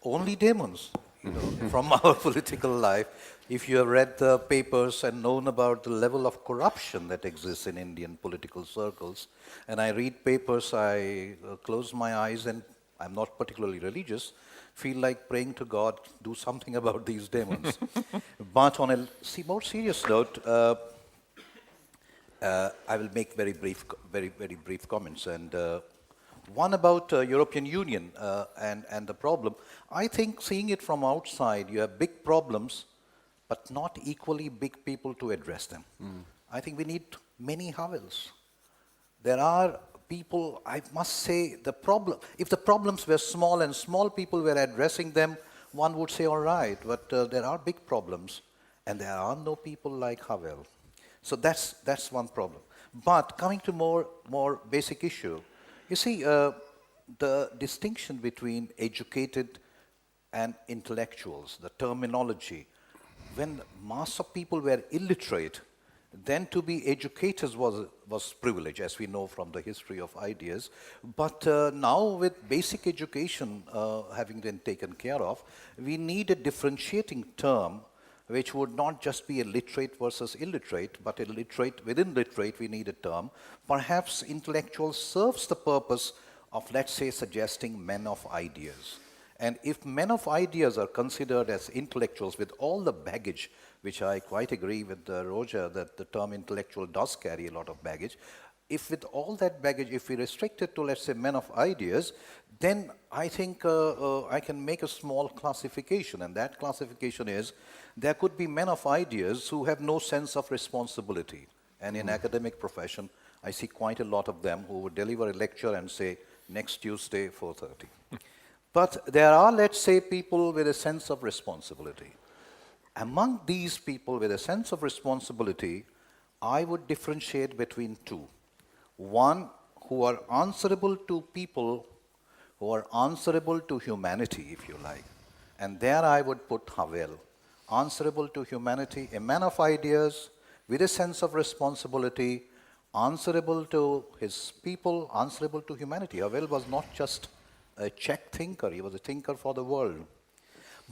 Only demons, you know, from our political life. If you have read the papers and known about the level of corruption that exists in Indian political circles, and I read papers, I close my eyes, and I'm not particularly religious, feel like praying to God, do something about these demons. But on a more serious note, I will make very brief comments. And one about European Union and the problem. I think seeing it from outside, you have big problems, but not equally big people to address them. I think we need many Havels. There are people, I must say, if the problems were small and small people were addressing them, one would say, all right, but there are big problems, and there are no people like Havel. So that's one problem. But coming to more basic issue, you see, the distinction between educated and intellectuals, the terminology, when mass of people were illiterate, then to be educators was privilege, as we know from the history of ideas. But now with basic education having been taken care of, we need a differentiating term which would not just be a literate versus illiterate, but a literate, within literate we need a term. Perhaps intellectual serves the purpose of, let's say, suggesting men of ideas. And if men of ideas are considered as intellectuals with all the baggage, which I quite agree with Roger that the term intellectual does carry a lot of baggage, if with all that baggage, if we restrict it to, let's say, men of ideas, then I think I can make a small classification, and that classification is there could be men of ideas who have no sense of responsibility. And in academic profession, I see quite a lot of them who would deliver a lecture and say, next Tuesday, 4:30. But there are, let's say, people with a sense of responsibility. Among these people with a sense of responsibility, I would differentiate between two. One, who are answerable to people, who are answerable to humanity, if you like. And there I would put Havel. Answerable to humanity, a man of ideas, with a sense of responsibility, answerable to his people, answerable to humanity. Havel was not just a Czech thinker, he was a thinker for the world.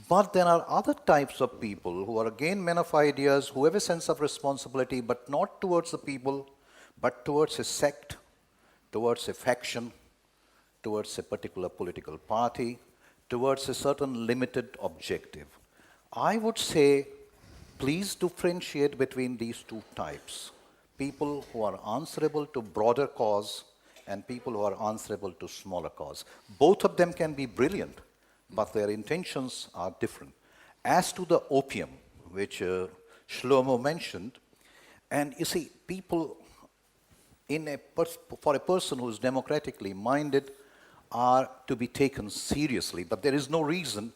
But there are other types of people who are again men of ideas, who have a sense of responsibility, but not towards the people, but towards a sect, towards a faction, towards a particular political party, towards a certain limited objective. I would say, please differentiate between these two types. People who are answerable to broader cause and people who are answerable to smaller cause. Both of them can be brilliant, but their intentions are different. As to the opium, which Shlomo mentioned, and you see, people for a person who is democratically minded are to be taken seriously, but there is no reason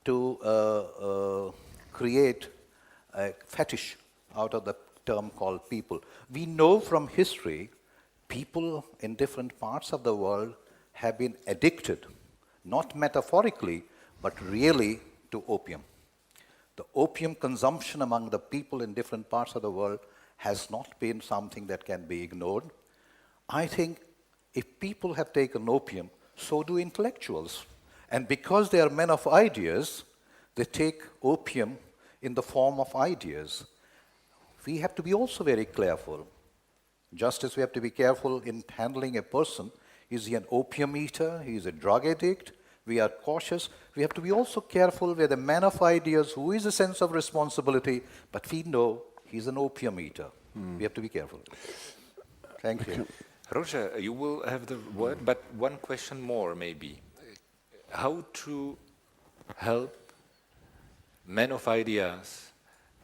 to create a fetish out of the term called people. We know from history, people in different parts of the world have been addicted, not metaphorically, but really to opium. The opium consumption among the people in different parts of the world has not been something that can be ignored. I think if people have taken opium, so do intellectuals. And because they are men of ideas, they take opium in the form of ideas. We have to be also very careful. Just as we have to be careful in handling a person, is he an opium eater, he is a drug addict, we are cautious. We have to be also careful with a man of ideas who is a sense of responsibility, but we know he's an opium eater. We have to be careful. Thank you. Roger, you will have the word, but one question more maybe. How to help men of ideas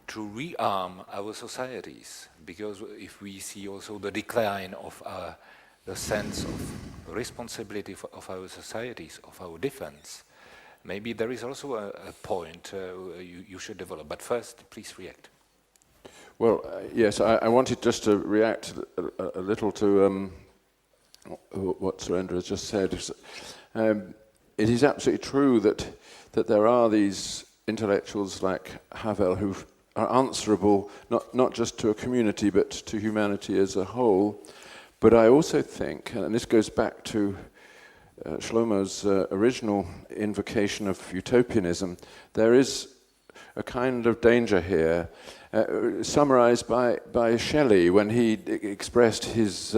to rearm our societies? Because if we see also the decline of the sense of responsibility of our societies, of our defense, maybe there is also a point you should develop. But first, please react. Well, yes, I wanted just to react a little to what Surendra has just said. It is absolutely true that there are these intellectuals like Havel who are answerable not just to a community but to humanity as a whole. But I also think, and this goes back to Shlomo's original invocation of utopianism, there is a kind of danger here, summarized by Shelley when he expressed his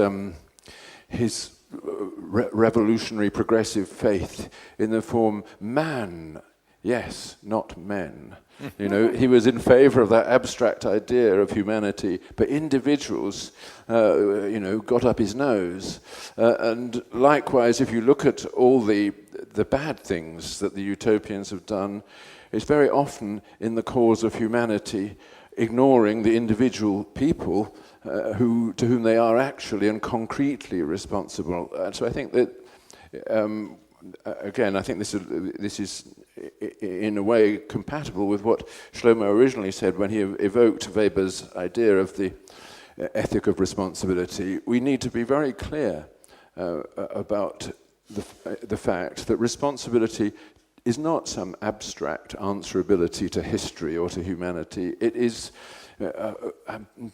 revolutionary progressive faith in the form man, yes, not men. You know, he was in favor of that abstract idea of humanity, but individuals, got up his nose. And likewise, if you look at all the bad things that the utopians have done, it's very often in the cause of humanity, ignoring the individual people to whom they are actually and concretely responsible. So I think that, again, I think this is in a way compatible with what Shlomo originally said when he evoked Weber's idea of the ethic of responsibility. We need to be very clear about the fact that responsibility is not some abstract answerability to history or to humanity. It is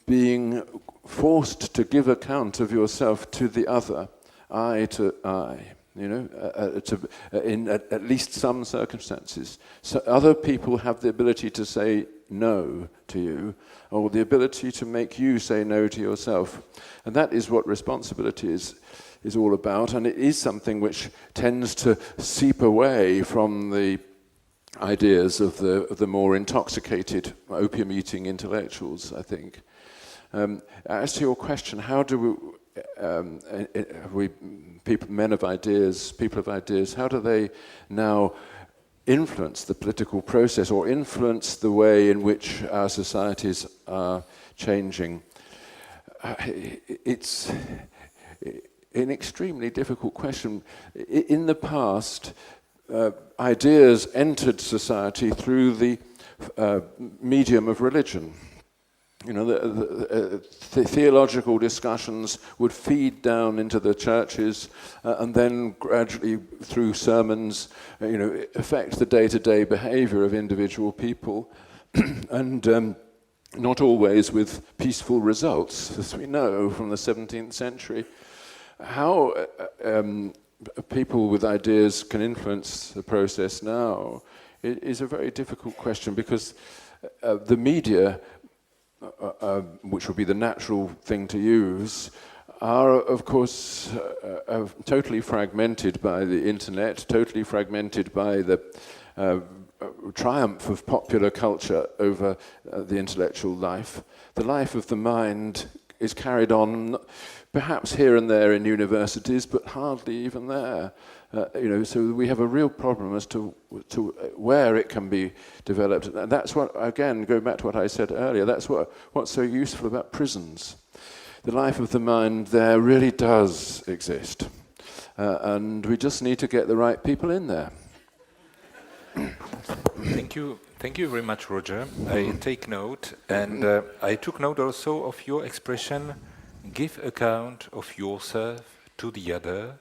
being forced to give account of yourself to the other, eye to eye. In at least some circumstances. So other people have the ability to say no to you, or the ability to make you say no to yourself. And that is what responsibility is all about, and it is something which tends to seep away from the ideas of the more intoxicated, opium-eating intellectuals, I think. As to your question, how do men of ideas, people of ideas, how do they now influence the political process or influence the way in which our societies are changing? It's an extremely difficult question. In the past, ideas entered society through the medium of religion. The theological discussions would feed down into the churches and then gradually through sermons, affect the day-to-day behavior of individual people and not always with peaceful results, as we know from the 17th century. How people with ideas can influence the process now is a very difficult question because the media, which would be the natural thing to use, are, of course, totally fragmented by the internet, totally fragmented by the triumph of popular culture over the intellectual life. The life of the mind is carried on, perhaps here and there in universities, but hardly even there. So we have a real problem as to where it can be developed. And that's what, again, going back to what I said earlier, that's what's so useful about prisons. The life of the mind there really does exist. And we just need to get the right people in there. Thank you very much, Roger. I take note, and I took note also of your expression, give account of yourself to the other,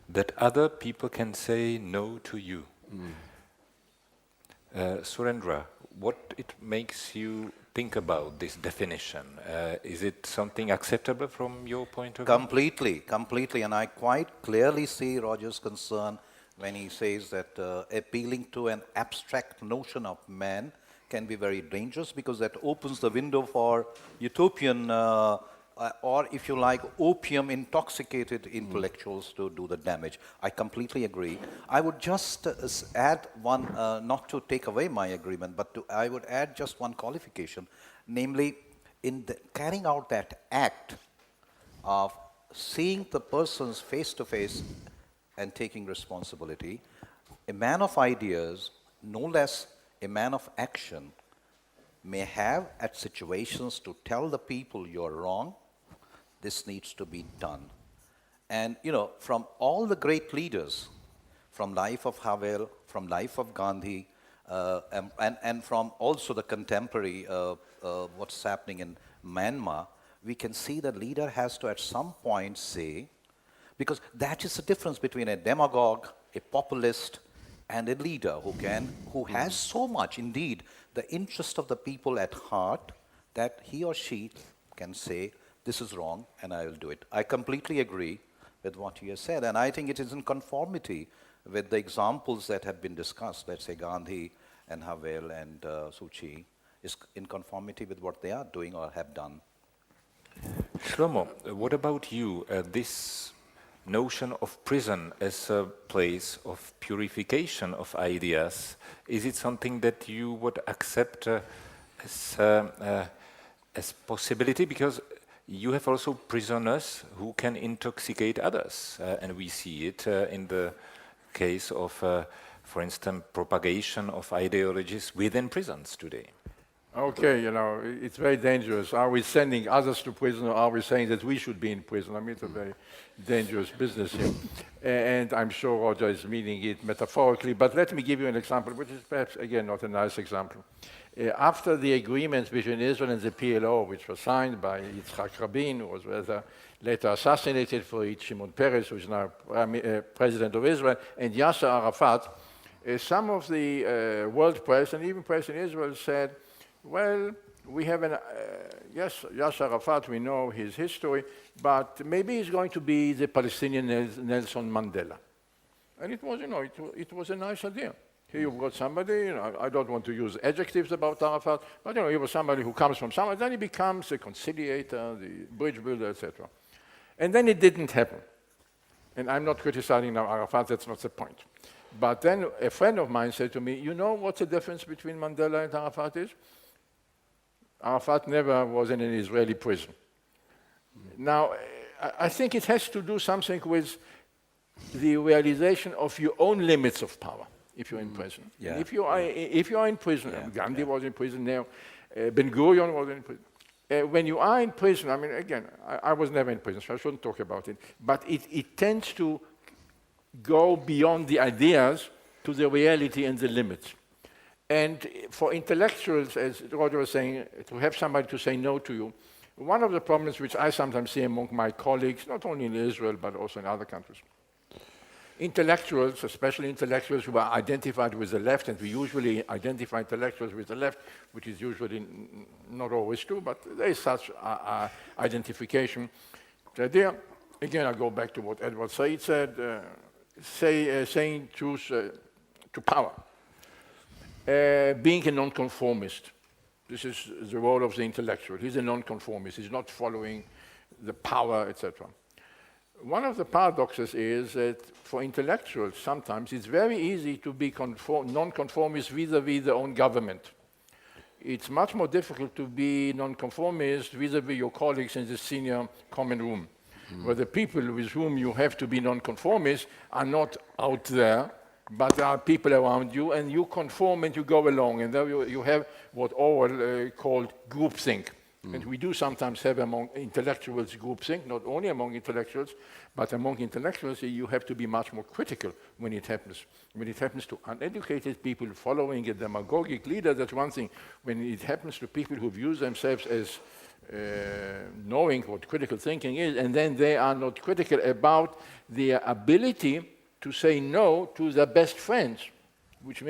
that other people can say no to you. Surendra, what it makes you think about this definition? Is it something acceptable from your point of view? Completely, and I quite clearly see Roger's concern when he says that appealing to an abstract notion of man can be very dangerous because that opens the window for utopian or if you like, opium intoxicated intellectuals to do the damage. I completely agree. I would just add one, not to take away my agreement, but I would add just one qualification, namely, in carrying out that act of seeing the persons face to face and taking responsibility, a man of ideas, no less a man of action, may have at situations to tell the people you're wrong, this needs to be done. And from all the great leaders, from life of Havel, from life of Gandhi, and from also the contemporary, what's happening in Myanmar, we can see the leader has to at some point say, because that is the difference between a demagogue, a populist, and a leader who has so much, indeed, the interest of the people at heart, that he or she can say, this is wrong, and I will do it. I completely agree with what you have said, and I think it is in conformity with the examples that have been discussed, let's say Gandhi and Havel and Suchi, is in conformity with what they are doing or have done. Shlomo, what about you? This notion of prison as a place of purification of ideas, is it something that you would accept as possibility? Because you have also prisoners who can intoxicate others, and we see it in the case of, for instance, propagation of ideologies within prisons today. Okay, it's very dangerous. Are we sending others to prison, or are we saying that we should be in prison? I mean, it's a very dangerous business here. And I'm sure Roger is meaning it metaphorically, but let me give you an example, which is perhaps, again, not a nice example. After the agreement between Israel and the PLO, which was signed by Yitzhak Rabin, who was later assassinated for it, Shimon Peres, who is now president of Israel, and Yasser Arafat, some of the world press, and even press in Israel, said, well, we have yes, Yasser Arafat, we know his history, but maybe he's going to be the Palestinian Nelson Mandela. And it was, it was a nice idea. Here you've got somebody, I don't want to use adjectives about Arafat, but he was somebody who comes from somewhere, then he becomes a conciliator, the bridge builder, etc. And then it didn't happen. And I'm not criticizing now Arafat, that's not the point. But then a friend of mine said to me, you know what the difference between Mandela and Arafat is? Arafat never was in an Israeli prison. Now, I think it has to do something with the realization of your own limits of power if you're in prison. Yeah. If you are in prison, Gandhi was in prison now, Ben-Gurion was in prison. When you are in prison, I mean, again, I was never in prison, so I shouldn't talk about it, but it tends to go beyond the ideas to the reality and the limits. And for intellectuals, as Roger was saying, to have somebody to say no to you, one of the problems which I sometimes see among my colleagues, not only in Israel, but also in other countries, intellectuals, especially intellectuals who are identified with the left, and we usually identify intellectuals with the left, which is usually not always true, but there is such identification. The idea, again, I go back to what Edward Said said, saying truth to power. Being a nonconformist. This is the role of the intellectual. He's a nonconformist. He's not following the power, etc. One of the paradoxes is that for intellectuals, sometimes it's very easy to be nonconformist vis-a-vis their own government. It's much more difficult to be nonconformist vis-a-vis your colleagues in the senior common room, where the people with whom you have to be nonconformist are not out there, but there are people around you, and you conform and you go along, and there you have what Orwell called groupthink. And we do sometimes have among intellectuals groupthink, not only among intellectuals, but among intellectuals you have to be much more critical when it happens. When it happens to uneducated people following a demagogic leader, that's one thing. When it happens to people who view themselves as knowing what critical thinking is, and then they are not critical about their ability to say no to their best friends, which you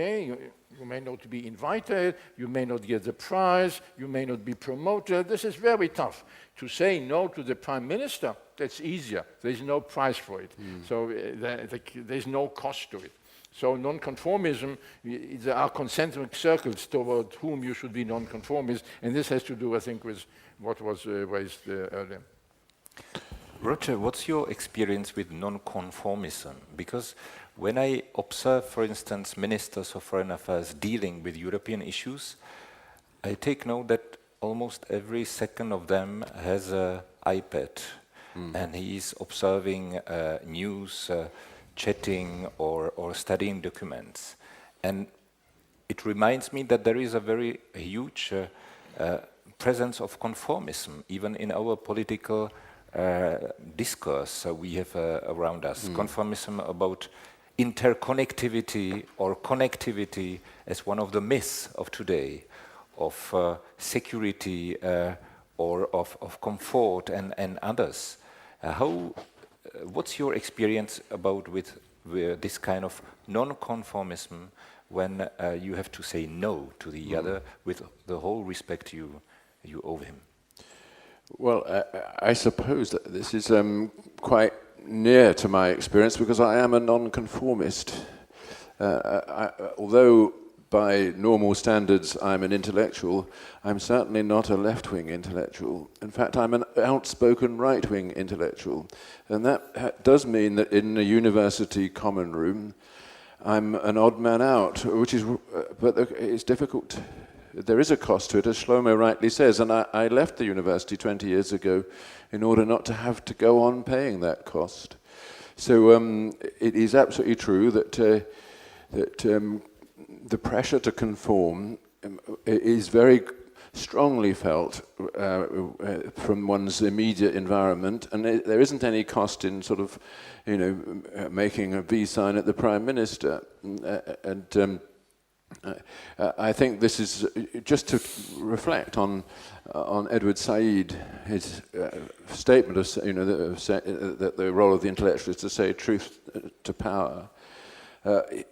may not be invited, you may not get the prize, you may not be promoted. This is very tough. To say no to the prime minister, that's easier. There's no prize for it. So there's no cost to it. So nonconformism, there are concentric circles toward whom you should be nonconformist, and this has to do, I think, with what was raised earlier. Roger, what's your experience with non-conformism? Because when I observe, for instance, ministers of foreign affairs dealing with European issues, I take note that almost every second of them has an iPad, and he's observing news, chatting, or studying documents. And it reminds me that there is a very huge presence of conformism, even in our political discourse we have around us. Conformism about interconnectivity or connectivity as one of the myths of today, of security or of comfort and others. What's your experience about with this kind of non-conformism when you have to say no to the other with the whole respect you owe him? Well, I suppose that this is quite near to my experience because I am a non-conformist. Although by normal standards I'm an intellectual, I'm certainly not a left-wing intellectual. In fact, I'm an outspoken right-wing intellectual. And that does mean that in a university common room, I'm an odd man out, but it's difficult. There is a cost to it, as Shlomo rightly says, and I left the university 20 years ago in order not to have to go on paying that cost. So it is absolutely true that the pressure to conform is very strongly felt from one's immediate environment, and there isn't any cost in sort of, making a V sign at the Prime Minister. I think this is just to reflect on Edward Said, his statement of that the role of the intellectual is to say truth to power.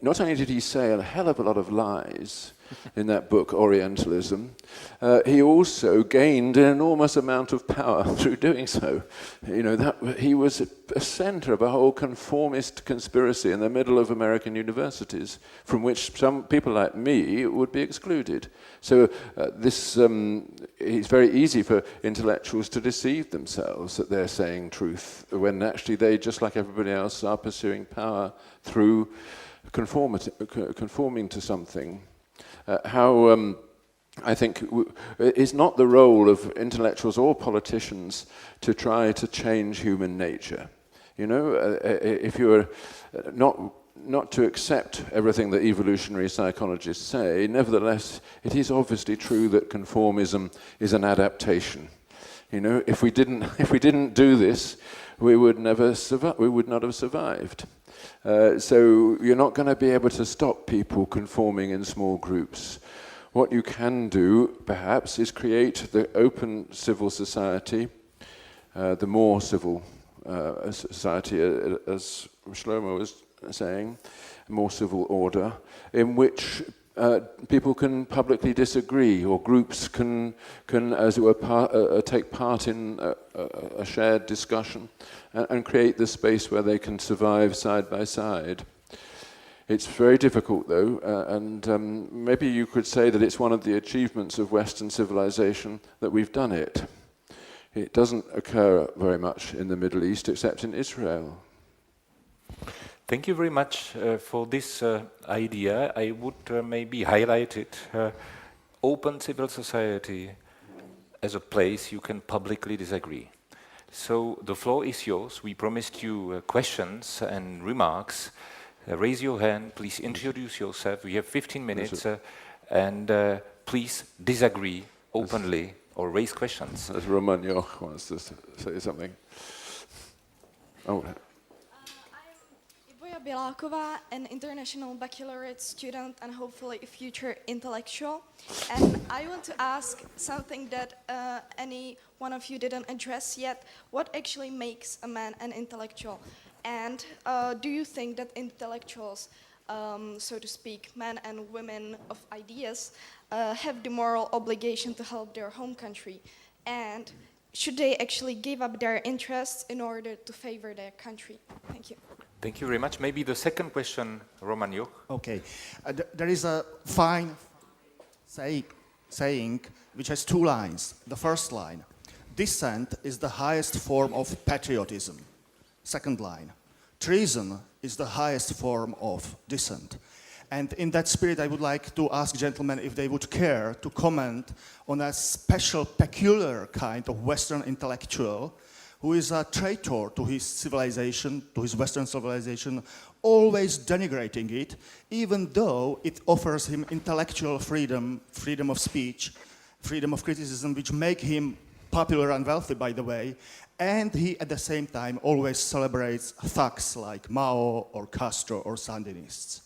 Not only did he say a hell of a lot of lies in that book, Orientalism, he also gained an enormous amount of power through doing so. He was a center of a whole conformist conspiracy in the middle of American universities, from which some people like me would be excluded. So it's very easy for intellectuals to deceive themselves that they're saying truth, when actually they, just like everybody else, are pursuing power through conforming to something. I think it's not the role of intellectuals or politicians to try to change human nature. If you're not to accept everything that evolutionary psychologists say, nevertheless, it is obviously true that conformism is an adaptation. If we didn't do this, we would not have survived. So you're not going to be able to stop people conforming in small groups. What you can do, perhaps, is create the open civil society, the more civil society, as Shlomo was saying, more civil order, in which people can publicly disagree, or groups can as it were, take part in a shared discussion and create the space where they can survive side by side. It's very difficult, though, and maybe you could say that it's one of the achievements of Western civilization that we've done it. It doesn't occur very much in the Middle East, except in Israel. Thank you very much for this idea. I would maybe highlight it. Open civil society as a place you can publicly disagree. So the floor is yours. We promised you questions and remarks. Raise your hand, please introduce yourself. We have 15 minutes, and please disagree openly or raise questions. As Roman Joch wants to say something. Oh. I'm Biláková, an international baccalaureate student and hopefully a future intellectual. And I want to ask something that any one of you didn't address yet. What actually makes a man an intellectual? And do you think that intellectuals, so to speak, men and women of ideas, have the moral obligation to help their home country? And should they actually give up their interests in order to favor their country? Thank you. Thank you very much. Maybe the second question, Roman Joch. Okay. There is a fine saying which has two lines. The first line, dissent is the highest form of patriotism. Second line. Treason is the highest form of dissent. And in that spirit, I would like to ask gentlemen if they would care to comment on a special, peculiar kind of Western intellectual who is a traitor to his civilization, to his Western civilization, always denigrating it, even though it offers him intellectual freedom, freedom of speech, freedom of criticism, which make him popular and wealthy, by the way, and he, at the same time, always celebrates thugs like Mao or Castro or Sandinists.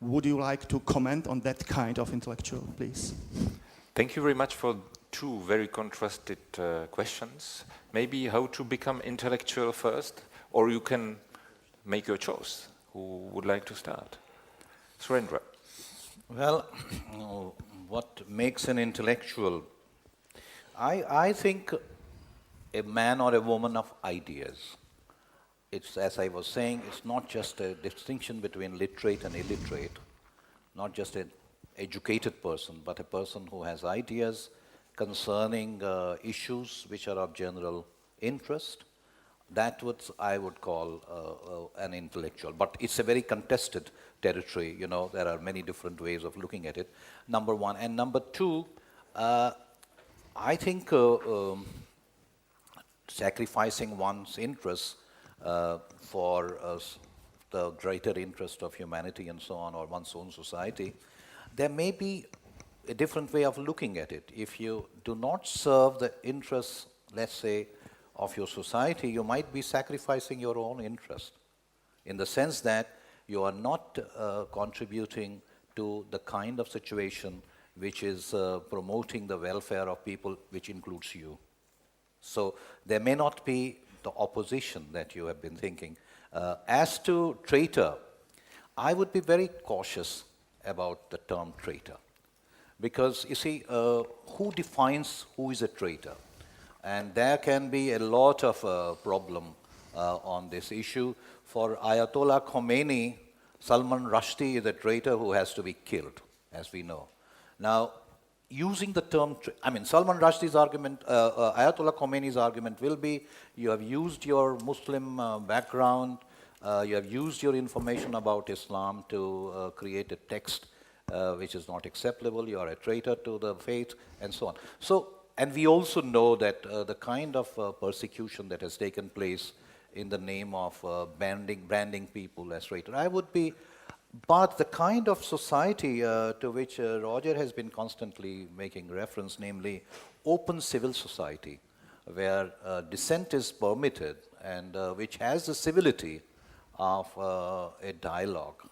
Would you like to comment on that kind of intellectual, please? Thank you very much for two very contrasted questions. Maybe how to become intellectual first, or you can make your choice. Who would like to start? Surendra. Well, what makes an intellectual? I think a man or a woman of ideas. It's, as I was saying, it's not just a distinction between literate and illiterate, not just an educated person, but a person who has ideas concerning issues which are of general interest. That what I would call an intellectual. But it's a very contested territory, you know, there are many different ways of looking at it, number one. And number two, I think sacrificing one's interests for the greater interest of humanity and so on, or one's own society, there may be a different way of looking at it. If you do not serve the interests, let's say, of your society, you might be sacrificing your own interest, in the sense that you are not contributing to the kind of situation which is promoting the welfare of people, which includes you. So there may not be the opposition that you have been thinking. As to traitor, I would be very cautious about the term traitor. Because, you see, who defines who is a traitor? And there can be a lot of problem on this issue. For Ayatollah Khomeini, Salman Rushdie is a traitor who has to be killed, as we know. Now, using the term, Salman Rushdie's argument, Ayatollah Khomeini's argument will be, you have used your Muslim background, you have used your information about Islam to create a text which is not acceptable, you are a traitor to the faith, and so on. So, and we also know that the kind of persecution that has taken place in the name of branding people as traitor, I would be, but the kind of society to which Roger has been constantly making reference, namely open civil society, where dissent is permitted and which has the civility of a dialogue,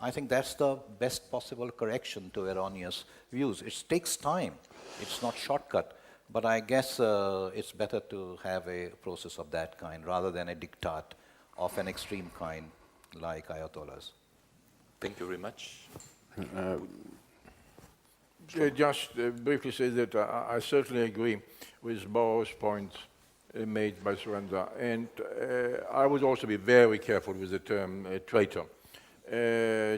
I think that's the best possible correction to erroneous views. It takes time. It's not shortcut. But I guess it's better to have a process of that kind rather than a diktat of an extreme kind like Ayatollahs. Thank you very much. Just briefly say that I certainly agree with Bo's point made by Surendra. And I would also be very careful with the term traitor.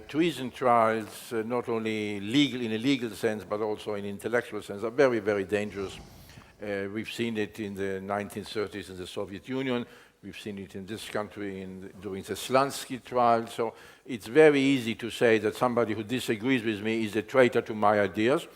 Treason trials, not only legal in a legal sense, but also in intellectual sense, are very, very dangerous. We've seen it in the 1930s in the Soviet Union. We've seen it in this country during the Slansky trial. So it's very easy to say that somebody who disagrees with me is a traitor to my ideas.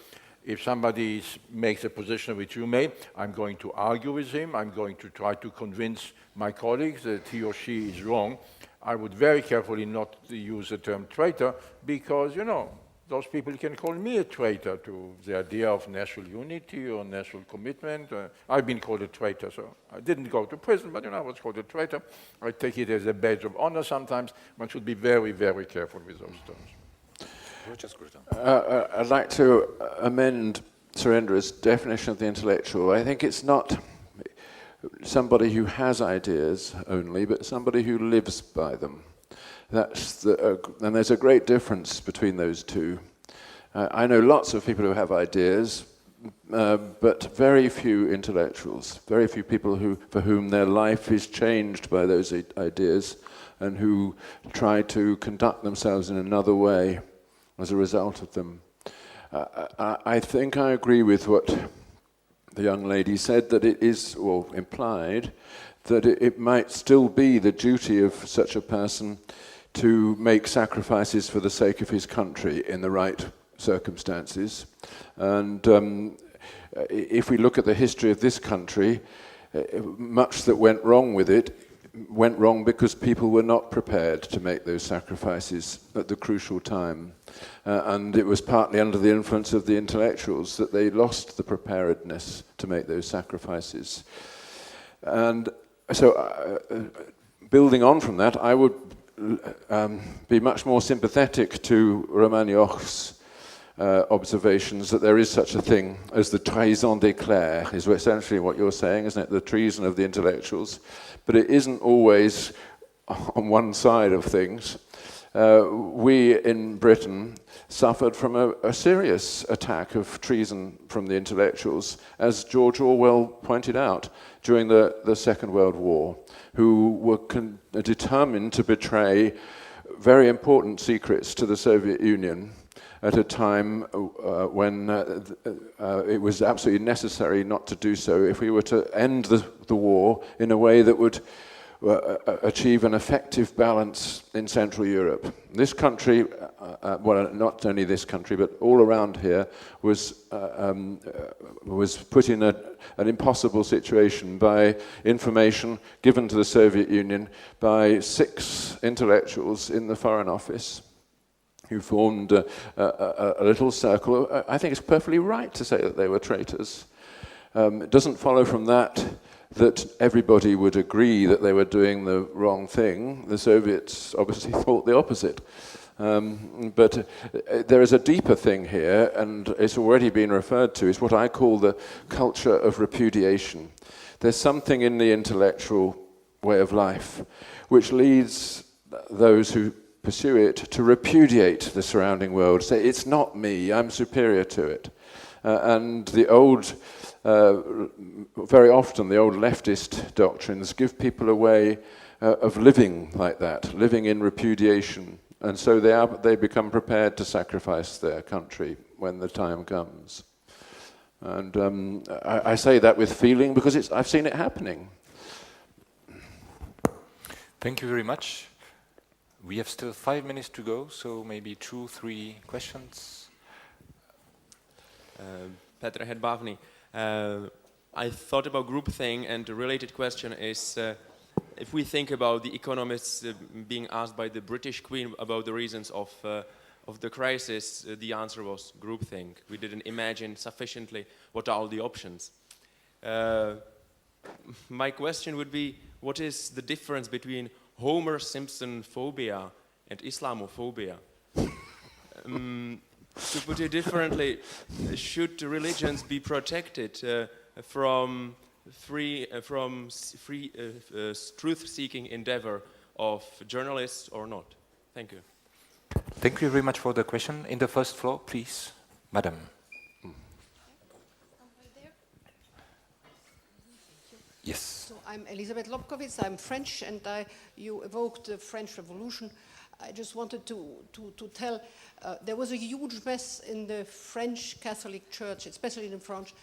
If somebody makes a position which you made, I'm going to argue with him. I'm going to try to convince my colleagues that he or she is wrong. I would very carefully not use the term traitor because, you know, those people can call me a traitor to the idea of national unity or national commitment. I've been called a traitor, so I didn't go to prison, but, you know, I was called a traitor. I take it as a badge of honor sometimes. One should be very, very careful with those terms. I'd like to amend Surendra's definition of the intellectual. I think it's not somebody who has ideas only, but somebody who lives by them. And there's a great difference between those two. I know lots of people who have ideas, but very few intellectuals, very few people for whom their life is changed by those ideas and who try to conduct themselves in another way as a result of them. I think I agree with what the young lady said that it is, or implied, that it might still be the duty of such a person to make sacrifices for the sake of his country in the right circumstances. And if we look at the history of this country, much that went wrong with it went wrong because people were not prepared to make those sacrifices at the crucial time. And it was partly under the influence of the intellectuals that they lost the preparedness to make those sacrifices. And so, building on from that, I would be much more sympathetic to Romagnoch's observations that there is such a thing as the trahison des clercs, is essentially what you're saying, isn't it? The treason of the intellectuals. But it isn't always on one side of things. We in Britain suffered from a serious attack of treason from the intellectuals, as George Orwell pointed out, during the Second World War, who were determined to betray very important secrets to the Soviet Union at a time when it was absolutely necessary not to do so if we were to end the war in a way that would achieve an effective balance in Central Europe. This country, well, not only this country, but all around here, was put in an impossible situation by information given to the Soviet Union by 6 intellectuals in the Foreign Office, who formed a little circle. I think it's perfectly right to say that they were traitors. It doesn't follow from that everybody would agree that they were doing the wrong thing. The Soviets obviously thought the opposite. But there is a deeper thing here, and it's already been referred to, is what I call the culture of repudiation. There's something in the intellectual way of life which leads those who pursue it to repudiate the surrounding world, say, it's not me, I'm superior to it. And the old, very often the old leftist doctrines give people a way of living like that, living in repudiation. And so they become prepared to sacrifice their country when the time comes. And I say that with feeling because I've seen it happening. Thank you very much. We have still 5 minutes to go, so maybe 2, 3 questions. Petr Hedbavny. I thought about groupthink, and the related question is, if we think about the economists being asked by the British Queen about the reasons of the crisis, the answer was groupthink. We didn't imagine sufficiently what are all the options. My question would be, what is the difference between Homer Simpson phobia and Islamophobia? To put it differently, should religions be protected from truth-seeking endeavor of journalists or not? Thank you. Thank you very much for the question. In the first floor, please, Madam. Yes. So I'm Elisabeth Lobkowitz, I'm French, and you evoked the French Revolution. I just wanted to tell, there was a huge mess in the French Catholic Church, especially in France,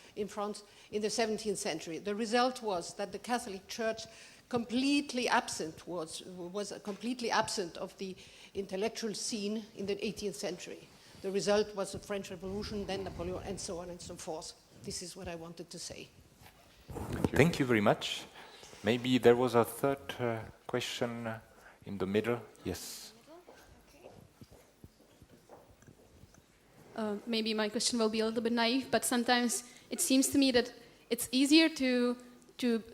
in the 17th century. The result was that the Catholic Church was completely absent of the intellectual scene in the 18th century. The result was the French Revolution, then Napoleon, and so on and so forth. This is what I wanted to say. Thank you very much. Maybe there was a third question in the middle. Yes. Maybe my question will be a little bit naive, but sometimes it seems to me that it's easier to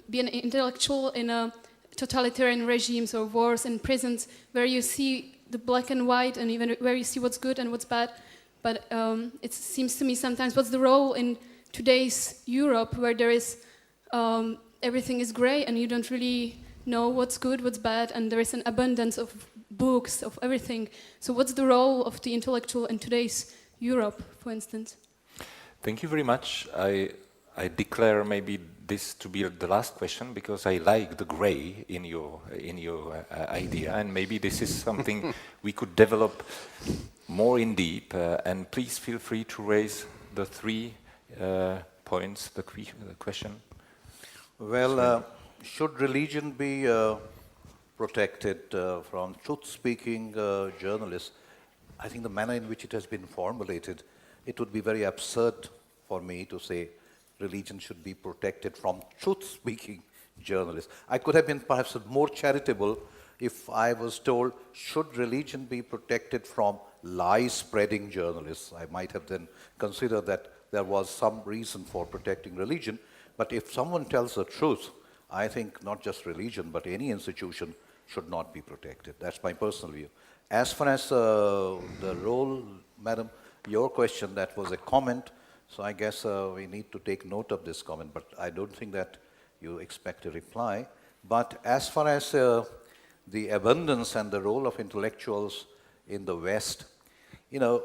be an intellectual in a totalitarian regimes or wars and prisons where you see the black and white and even where you see what's good and what's bad. But it seems to me sometimes what's the role in today's Europe where there is everything is gray and you don't really know what's good, what's bad, and there is an abundance of books, of everything. So what's the role of the intellectual in today's Europe, for instance? Thank you very much. I declare maybe this to be the last question because I like the gray in your idea, and maybe this is something we could develop more in deep. And please feel free to raise the 3 points the question. Well, should religion be protected from truth-speaking journalists? I think the manner in which it has been formulated, it would be very absurd for me to say religion should be protected from truth-speaking journalists. I could have been perhaps more charitable if I was told, should religion be protected from lie-spreading journalists? I might have then considered that there was some reason for protecting religion. But if someone tells the truth, I think not just religion, but any institution should not be protected. That's my personal view. As far as the role, Madam, your question, that was a comment, so I guess we need to take note of this comment, but I don't think that you expect a reply. But as far as the abundance and the role of intellectuals in the West, you know,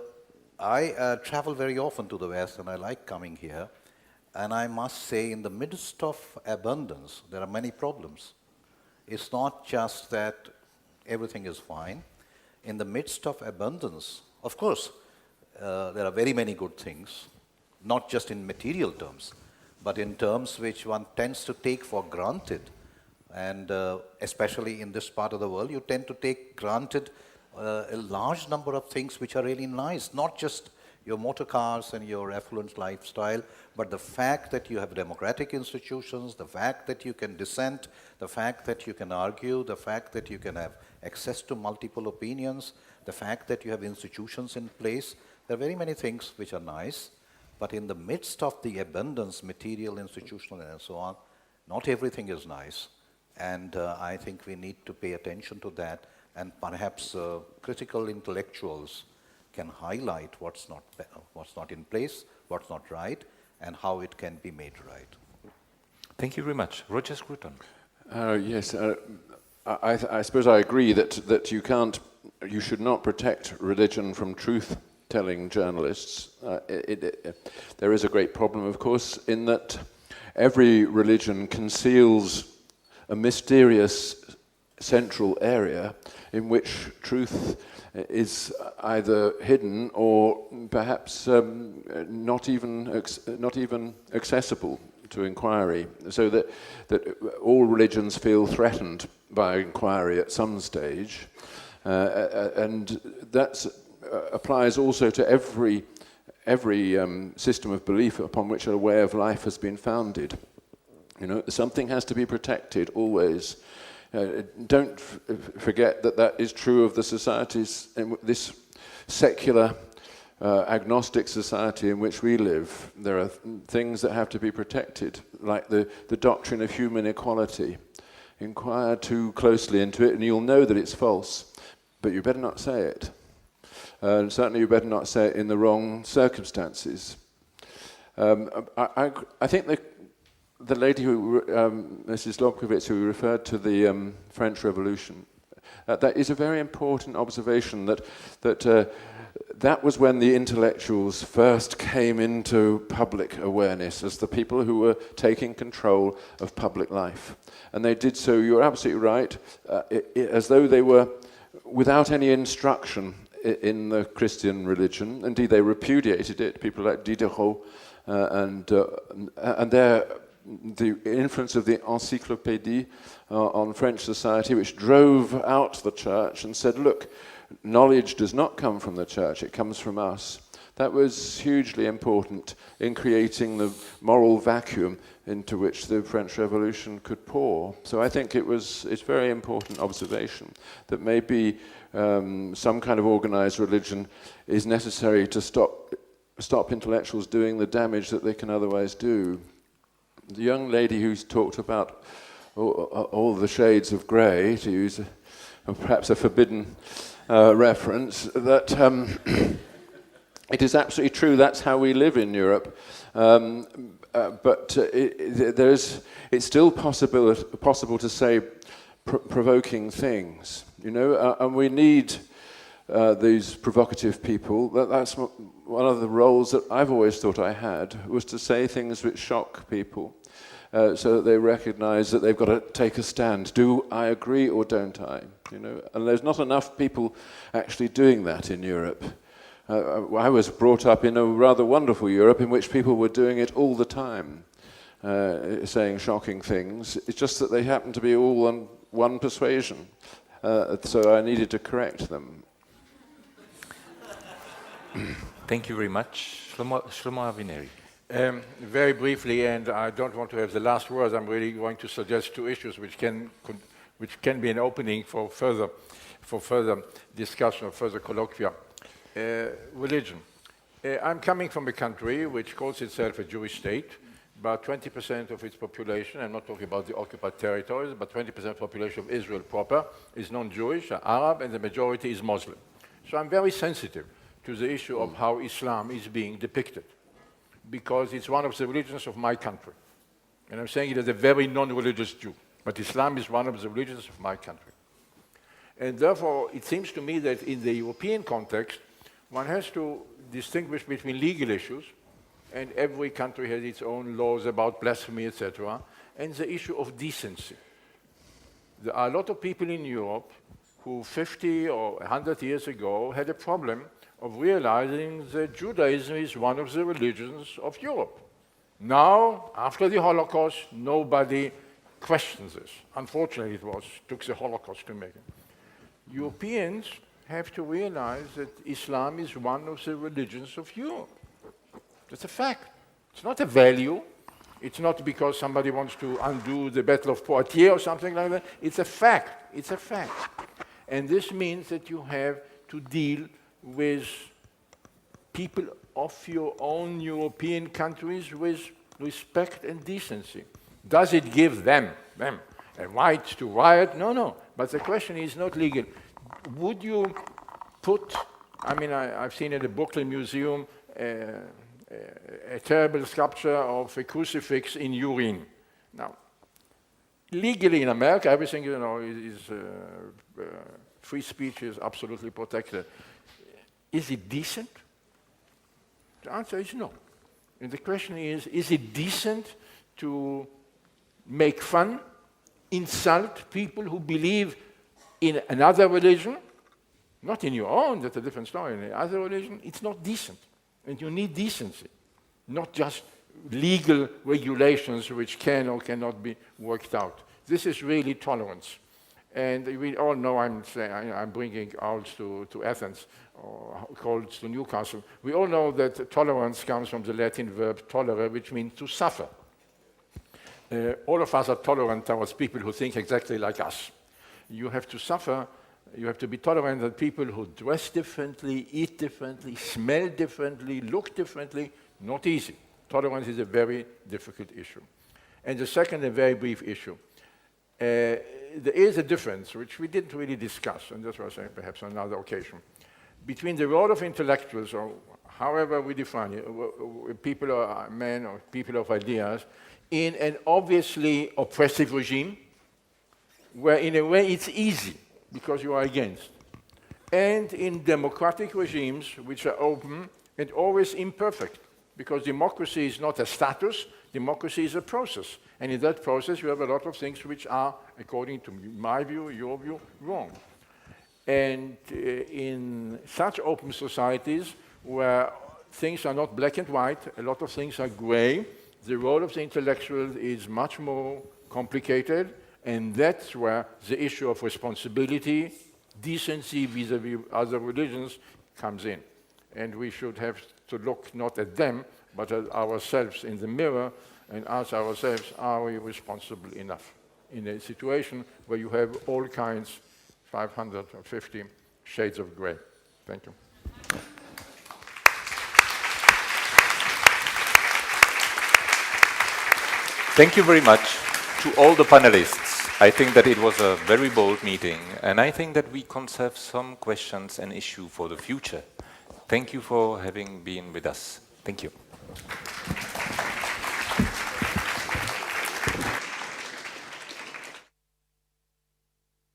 I travel very often to the West and I like coming here, and I must say in the midst of abundance, there are many problems. It's not just that everything is fine. In the midst of abundance, of course, there are very many good things, not just in material terms, but in terms which one tends to take for granted. And especially in this part of the world, you tend to take granted a large number of things which are really nice, not just your motor cars and your affluent lifestyle, but the fact that you have democratic institutions, the fact that you can dissent, the fact that you can argue, the fact that you can have access to multiple opinions, the fact that you have institutions in place. There are very many things which are nice, but in the midst of the abundance, material, institutional, and so on, not everything is nice. And I think we need to pay attention to that, and perhaps critical intellectuals can highlight what's not in place, what's not right, and how it can be made right. Thank you very much. Roger Scruton. Yes, I suppose I agree that you should not protect religion from truth-telling journalists. There is a great problem, of course, in that every religion conceals a mysterious central area in which truth is either hidden or perhaps not even accessible to inquiry, so that all religions feel threatened by inquiry at some stage, and that applies also to every system of belief upon which a way of life has been founded. You know, something has to be protected always. Don't forget that is true of the societies, in this secular, agnostic society in which we live. There are things that have to be protected, like the doctrine of human equality. Inquire too closely into it and you'll know that it's false, but you better not say it. And certainly you better not say it in the wrong circumstances. I think the lady who, Mrs. Lobkowitz, who referred to the French Revolution, that is a very important observation, that was when the intellectuals first came into public awareness as the people who were taking control of public life. And they did so, you're absolutely right, as though they were without any instruction in the Christian religion. Indeed, they repudiated it, people like Diderot, and the influence of the Encyclopédie on French society, which drove out the church and said, look, knowledge does not come from the church, it comes from us. That was hugely important in creating the moral vacuum into which the French Revolution could pour. So I think it's a very important observation that maybe some kind of organized religion is necessary to stop intellectuals doing the damage that they can otherwise do. The young lady who's talked about all the shades of grey, to use perhaps a forbidden reference, that it is absolutely true, that's how we live in Europe, but it's still possible to say provoking things, you know, and we need these provocative people. That's one of the roles that I've always thought I had, was to say things which shock people, so that they recognize that they've got to take a stand. Do I agree or don't I? You know, and there's not enough people actually doing that in Europe. I was brought up in a rather wonderful Europe in which people were doing it all the time, saying shocking things. It's just that they happened to be all on one persuasion, so I needed to correct them. Thank you very much. Shlomo Avineri. Very briefly, and I don't want to have the last words, I'm really going to suggest two issues which can be an opening for further discussion or further colloquia. Religion. I'm coming from a country which calls itself a Jewish state. About 20% of its population, I'm not talking about the occupied territories, but 20% of the population of Israel proper is non-Jewish, Arab, and the majority is Muslim. So I'm very sensitive to the issue of how Islam is being depicted, because it's one of the religions of my country. And I'm saying it as a very non-religious Jew, but Islam is one of the religions of my country. And therefore, it seems to me that in the European context, one has to distinguish between legal issues, and every country has its own laws about blasphemy, etc., and the issue of decency. There are a lot of people in Europe who 50 or 100 years ago had a problem of realizing that Judaism is one of the religions of Europe. Now, after the Holocaust, nobody questions this. Unfortunately, it took the Holocaust to make it. Europeans have to realize that Islam is one of the religions of Europe. That's a fact. It's not a value. It's not because somebody wants to undo the Battle of Poitiers or something like that. It's a fact. It's a fact. And this means that you have to deal with people of your own European countries with respect and decency. Does it give them a right to riot? No. But the question is not legal. Would you put, I've seen at the Brooklyn Museum a terrible sculpture of a crucifix in urine. Now, legally in America, everything is free speech is absolutely protected. Is it decent? The answer is no. And the question is it decent to make fun, insult people who believe in another religion? Not in your own, that's a different story. In another religion, it's not decent. And you need decency, not just legal regulations which can or cannot be worked out. This is really tolerance. And we all know I'm bringing owls to Athens, or colds to Newcastle. We all know that tolerance comes from the Latin verb tollere, which means to suffer. All of us are tolerant towards people who think exactly like us. You have to suffer. You have to be tolerant of people who dress differently, eat differently, smell differently, look differently. Not easy. Tolerance is a very difficult issue. And the second, a very brief issue. There is a difference, which we didn't really discuss, and that's what I'm saying perhaps on another occasion, between the role of intellectuals, or however we define it, people or men or people of ideas, in an obviously oppressive regime, where in a way it's easy, because you are against. And in democratic regimes, which are open and always imperfect, because democracy is not a status, democracy is a process. And in that process, you have a lot of things which are, according to my view, your view, wrong. And in such open societies, where things are not black and white, a lot of things are gray, the role of the intellectual is much more complicated. And that's where the issue of responsibility, decency vis-à-vis other religions comes in. And we should have to look not at them, but at ourselves in the mirror and ask ourselves, are we responsible enough in a situation where you have all kinds, 550 shades of gray? Thank you. Thank you very much to all the panelists. I think that it was a very bold meeting, and I think that we conserve some questions and issues for the future. Thank you for having been with us. Thank you.